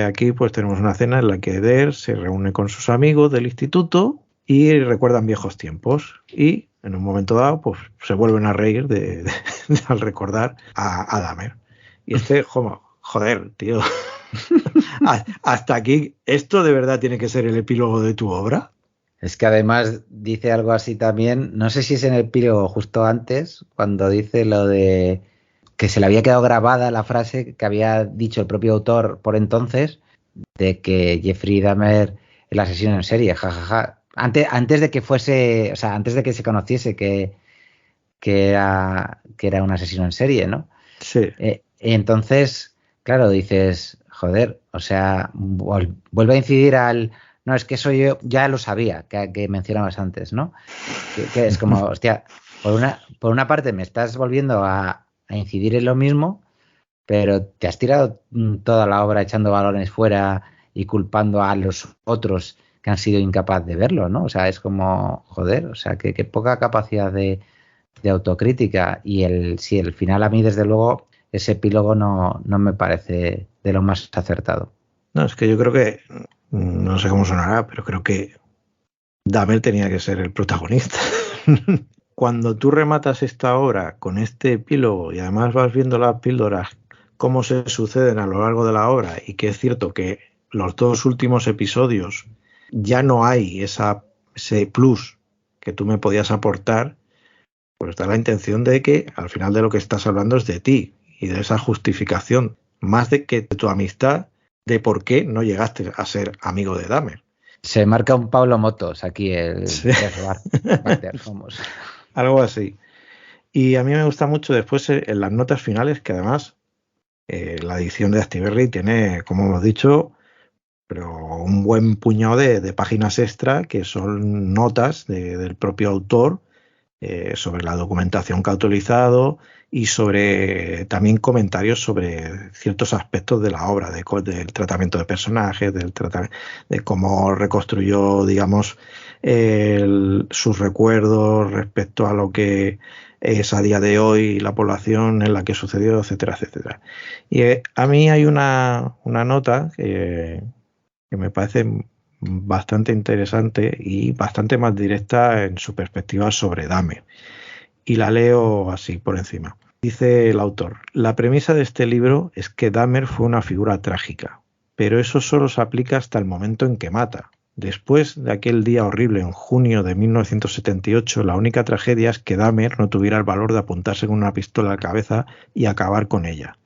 aquí pues tenemos una escena en la que Eder se reúne con sus amigos del instituto y recuerdan viejos tiempos, y en un momento dado pues se vuelven a reír al recordar a Dahmer. Y joder, tío, hasta aquí, ¿esto de verdad tiene que ser el epílogo de tu obra? Es que además dice algo así también, no sé si es en el epílogo justo antes, cuando dice lo de que se le había quedado grabada la frase que había dicho el propio autor por entonces, de que Jeffrey Dahmer, el asesino en serie, jajaja. Antes de que fuese, o sea, antes de que se conociese que era un asesino en serie, ¿no? Sí. Entonces, claro, dices, joder, o sea, vuelve a incidir no, es que eso yo ya lo sabía, que mencionabas antes, ¿no? Que es como, hostia, por una parte me estás volviendo a incidir en lo mismo, pero te has tirado toda la obra echando balones fuera y culpando a los otros que han sido incapaces de verlo, ¿no? O sea, es como, joder, o sea, que poca capacidad de autocrítica. Y el final a mí, desde luego, ese epílogo no me parece de lo más acertado. No, es que yo creo que, no sé cómo sonará, pero creo que Dahmer tenía que ser el protagonista. Cuando tú rematas esta obra con este epílogo y además vas viendo las píldoras, cómo se suceden a lo largo de la obra, y que es cierto que los 2 últimos episodios ya no hay ese plus que tú me podías aportar, pues da la intención de que al final de lo que estás hablando es de ti y de esa justificación, más de que de tu amistad, de por qué no llegaste a ser amigo de Dahmer. Se marca un Pablo Motos aquí, Sí. Algo así. Y a mí me gusta mucho después en las notas finales, que además la edición de Astiberri tiene, como hemos dicho, pero un buen puñado de páginas extra, que son notas del propio autor sobre la documentación que ha utilizado, y sobre también comentarios sobre ciertos aspectos de la obra, del tratamiento de personajes, de cómo reconstruyó, digamos, sus recuerdos respecto a lo que es a día de hoy la población en la que sucedió, etcétera, etcétera. Y a mí hay una nota que me parece bastante interesante y bastante más directa en su perspectiva sobre Dahmer. Y la leo así por encima. Dice el autor: la premisa de este libro es que Dahmer fue una figura trágica, pero eso solo se aplica hasta el momento en que mata. Después de aquel día horrible en junio de 1978, la única tragedia es que Dahmer no tuviera el valor de apuntarse con una pistola a la cabeza y acabar con ella.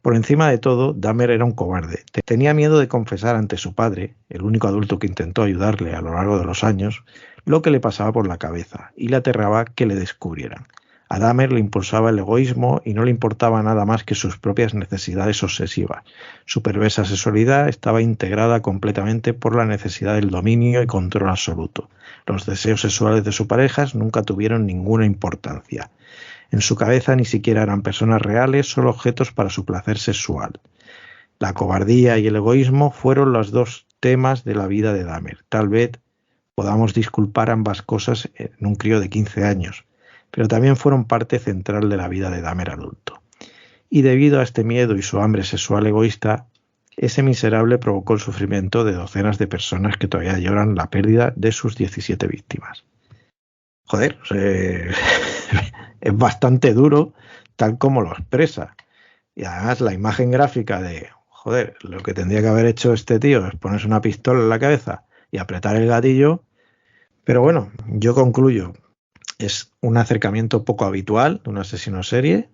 Por encima de todo, Dahmer era un cobarde. Tenía miedo de confesar ante su padre, el único adulto que intentó ayudarle a lo largo de los años, lo que le pasaba por la cabeza, y le aterraba que le descubrieran. A Dahmer le impulsaba el egoísmo y no le importaba nada más que sus propias necesidades obsesivas. Su perversa sexualidad estaba integrada completamente por la necesidad del dominio y control absoluto. Los deseos sexuales de sus parejas nunca tuvieron ninguna importancia. En su cabeza ni siquiera eran personas reales, solo objetos para su placer sexual. La cobardía y el egoísmo fueron los 2 temas de la vida de Dahmer. Tal vez podamos disculpar ambas cosas en un crío de 15 años, pero también fueron parte central de la vida de Dahmer adulto. Y debido a este miedo y su hambre sexual egoísta, ese miserable provocó el sufrimiento de docenas de personas que todavía lloran la pérdida de sus 17 víctimas. Joder, es bastante duro tal como lo expresa. Y además la imagen gráfica de, joder, lo que tendría que haber hecho este tío es ponerse una pistola en la cabeza y apretar el gatillo. Pero bueno, yo concluyo. Es un acercamiento poco habitual de un asesino en serie,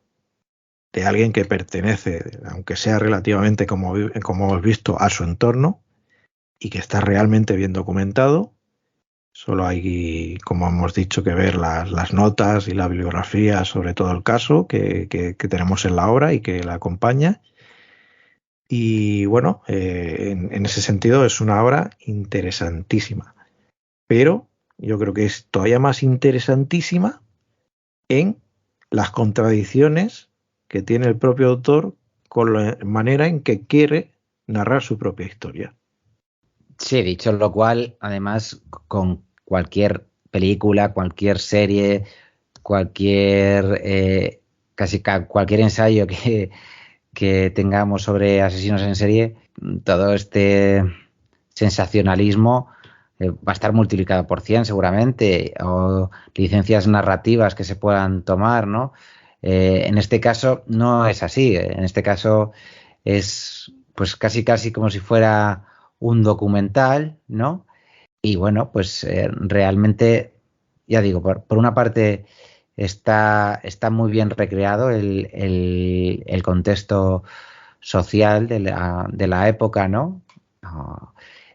de alguien que pertenece, aunque sea relativamente, como hemos visto, a su entorno y que está realmente bien documentado. Solo hay, como hemos dicho, que ver las notas y la bibliografía sobre todo el caso que tenemos en la obra y que la acompaña. Y bueno, en ese sentido es una obra interesantísima. Pero yo creo que es todavía más interesantísima en las contradicciones que tiene el propio autor con la manera en que quiere narrar su propia historia. Sí, dicho lo cual, además, con cualquier película, cualquier serie, casi cualquier ensayo que tengamos sobre asesinos en serie, todo este sensacionalismo va a estar multiplicado por 100 seguramente, o licencias narrativas que se puedan tomar, ¿no? En este caso no es así, en este caso es pues casi como si fuera un documental, ¿no? Y bueno, pues realmente, ya digo, por una parte está muy bien recreado el contexto social de la época, ¿no?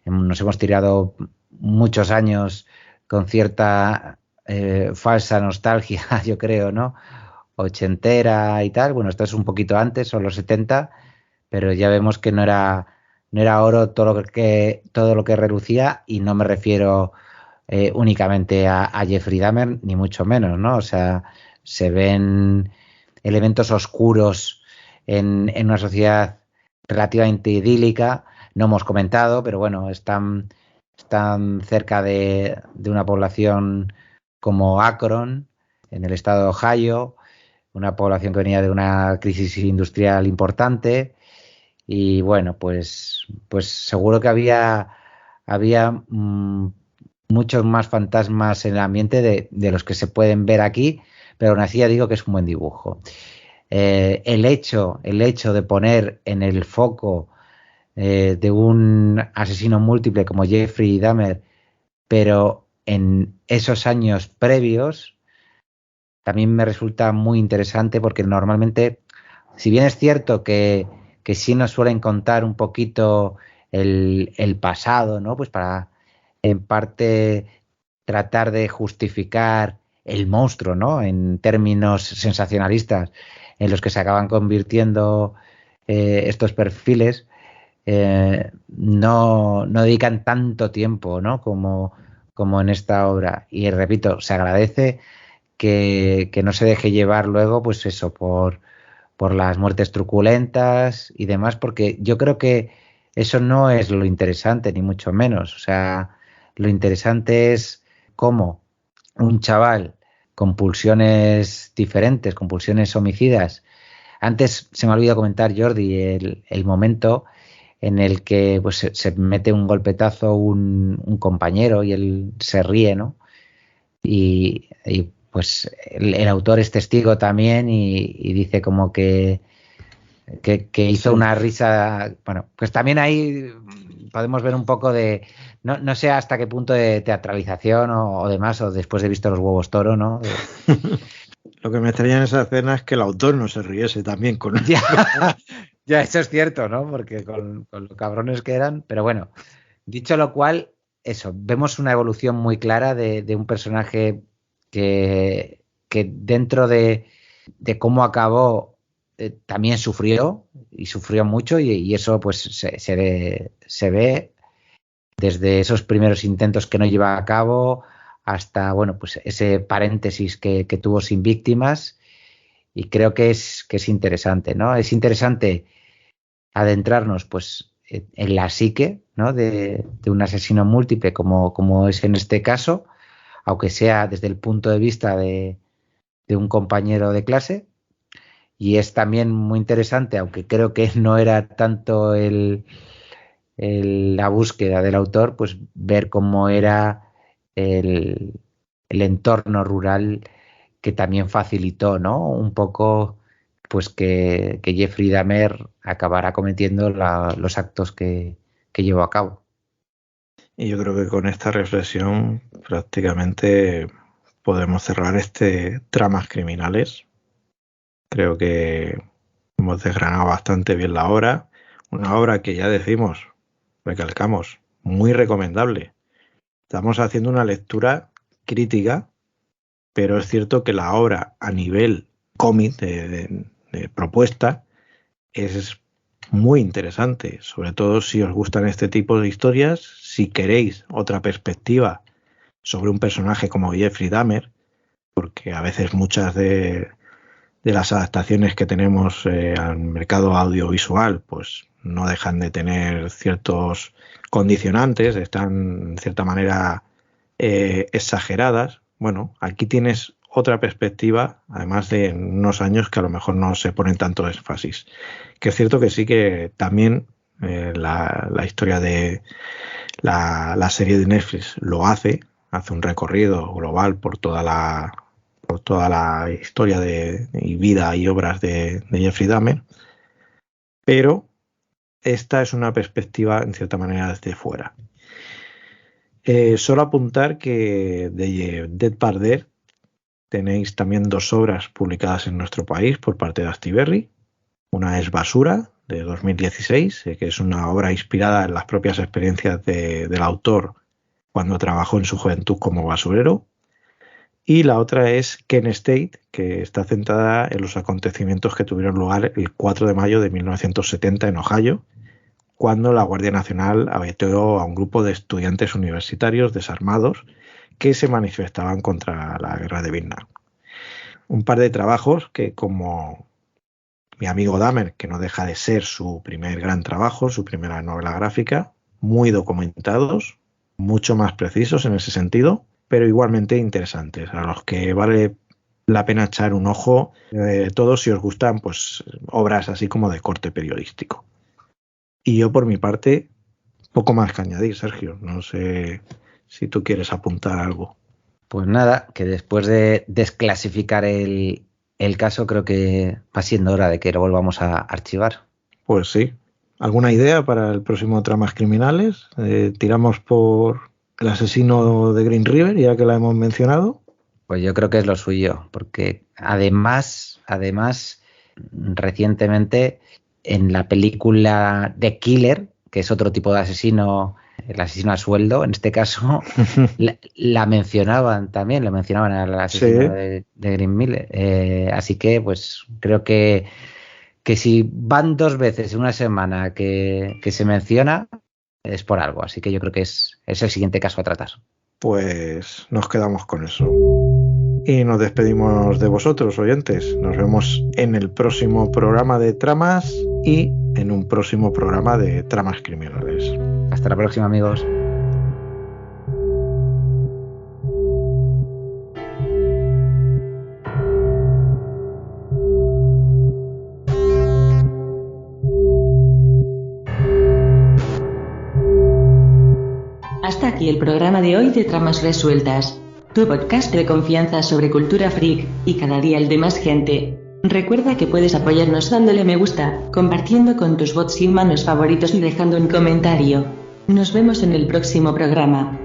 Nos hemos tirado muchos años con cierta falsa nostalgia, yo creo, ¿no? Ochentera y tal. Bueno, esto es un poquito antes, son los 70, pero ya vemos que no era oro todo lo que relucía, y no me refiero únicamente a Jeffrey Dahmer, ni mucho menos, ¿no? O sea, se ven elementos oscuros en una sociedad relativamente idílica. No hemos comentado, pero bueno, están cerca de una población como Akron, en el estado de Ohio, una población que venía de una crisis industrial importante. Y bueno, pues seguro que había muchos más fantasmas en el ambiente de los que se pueden ver aquí, pero aún así ya digo que es un buen dibujo. El hecho de poner en el foco de un asesino múltiple como Jeffrey Dahmer, pero en esos años previos, también me resulta muy interesante, porque normalmente, si bien es cierto que sí nos suelen contar un poquito el pasado, ¿no? Pues para, en parte, tratar de justificar el monstruo, ¿no? En términos sensacionalistas en los que se acaban convirtiendo estos perfiles, no dedican tanto tiempo, ¿no? Como en esta obra. Y repito, se agradece que no se deje llevar luego, pues eso, por las muertes truculentas y demás, porque yo creo que eso no es lo interesante, ni mucho menos. O sea, lo interesante es cómo un chaval con pulsiones diferentes, con pulsiones homicidas. Antes se me ha olvidado comentar, Jordi, el momento en el que pues, se mete un golpetazo un compañero y él se ríe, ¿no? Y pues el autor es testigo también, y dice como que hizo Sí. una risa. Bueno, pues también ahí podemos ver un poco de, no sé hasta qué punto de teatralización o demás, o después de visto los huevos toro, ¿no? Lo que me extraña en esa escena es que el autor no se riese también con Ya, eso es cierto, ¿no? Porque con los cabrones que eran. Pero bueno, dicho lo cual, eso, vemos una evolución muy clara de un personaje que dentro de cómo acabó, también sufrió, y sufrió mucho, y eso pues se ve desde esos primeros intentos que no lleva a cabo hasta, bueno, pues ese paréntesis que tuvo sin víctimas. Y creo que es interesante, ¿no? Es interesante adentrarnos pues en la psique, ¿no? de un asesino múltiple como es en este caso, aunque sea desde el punto de vista de un compañero de clase. Y es también muy interesante, aunque creo que no era tanto la búsqueda del autor, pues ver cómo era el entorno rural que también facilitó, ¿no? Un poco pues que Jeffrey Dahmer acabara cometiendo los actos que llevó a cabo. Y yo creo que con esta reflexión prácticamente podemos cerrar este Tramas Criminales. Creo que hemos desgranado bastante bien la obra. Una obra que ya decimos, recalcamos, muy recomendable. Estamos haciendo una lectura crítica, pero es cierto que la obra a nivel cómic de propuesta es muy interesante, sobre todo si os gustan este tipo de historias, si queréis otra perspectiva sobre un personaje como Jeffrey Dahmer, porque a veces muchas de las adaptaciones que tenemos al mercado audiovisual pues no dejan de tener ciertos condicionantes, están en cierta manera exageradas. Bueno, aquí tienes otra perspectiva, además de unos años que a lo mejor no se ponen tanto énfasis. Que es cierto que sí que también la historia de la serie de Netflix lo hace un recorrido global por toda la historia y vida y obras de Jeffrey Dahmer, pero esta es una perspectiva en cierta manera desde fuera. Solo apuntar que de Dead by Dead tenéis también 2 obras publicadas en nuestro país por parte de Astiberri. Una es Basura, de 2016, que es una obra inspirada en las propias experiencias del autor cuando trabajó en su juventud como basurero. Y la otra es Kent State, que está centrada en los acontecimientos que tuvieron lugar el 4 de mayo de 1970 en Ohio, cuando la Guardia Nacional abeteó a un grupo de estudiantes universitarios desarmados que se manifestaban contra la guerra de Vietnam. Un par de trabajos que, como mi amigo Dahmer, que no deja de ser su primer gran trabajo, su primera novela gráfica, muy documentados, mucho más precisos en ese sentido, pero igualmente interesantes, a los que vale la pena echar un ojo, todos si os gustan pues obras así como de corte periodístico. Y yo por mi parte, poco más que añadir, Sergio. No sé si tú quieres apuntar algo. Pues nada, que después de desclasificar el caso, creo que va siendo hora de que lo volvamos a archivar. Pues sí. ¿Alguna idea para el próximo Tramas Criminales? ¿Tiramos por el asesino de Green River, ya que la hemos mencionado? Pues yo creo que es lo suyo, porque además, recientemente en la película The Killer, que es otro tipo de asesino, el asesino a sueldo, en este caso, la mencionaban también, al asesino sí. de Green Miller. Así que, pues, creo que si van 2 veces en una semana que se menciona, es por algo. Así que yo creo que es el siguiente caso a tratar. Pues nos quedamos con eso. Y nos despedimos de vosotros, oyentes. Nos vemos en el próximo programa de Tramas y en un próximo programa de Tramas Criminales. Hasta la próxima, amigos. Hasta aquí el programa de hoy de Tramas Resueltas, tu podcast de confianza sobre cultura freak, y cada día el de más gente. Recuerda que puedes apoyarnos dándole me gusta, compartiendo con tus bots y humanos favoritos y dejando un comentario. Nos vemos en el próximo programa.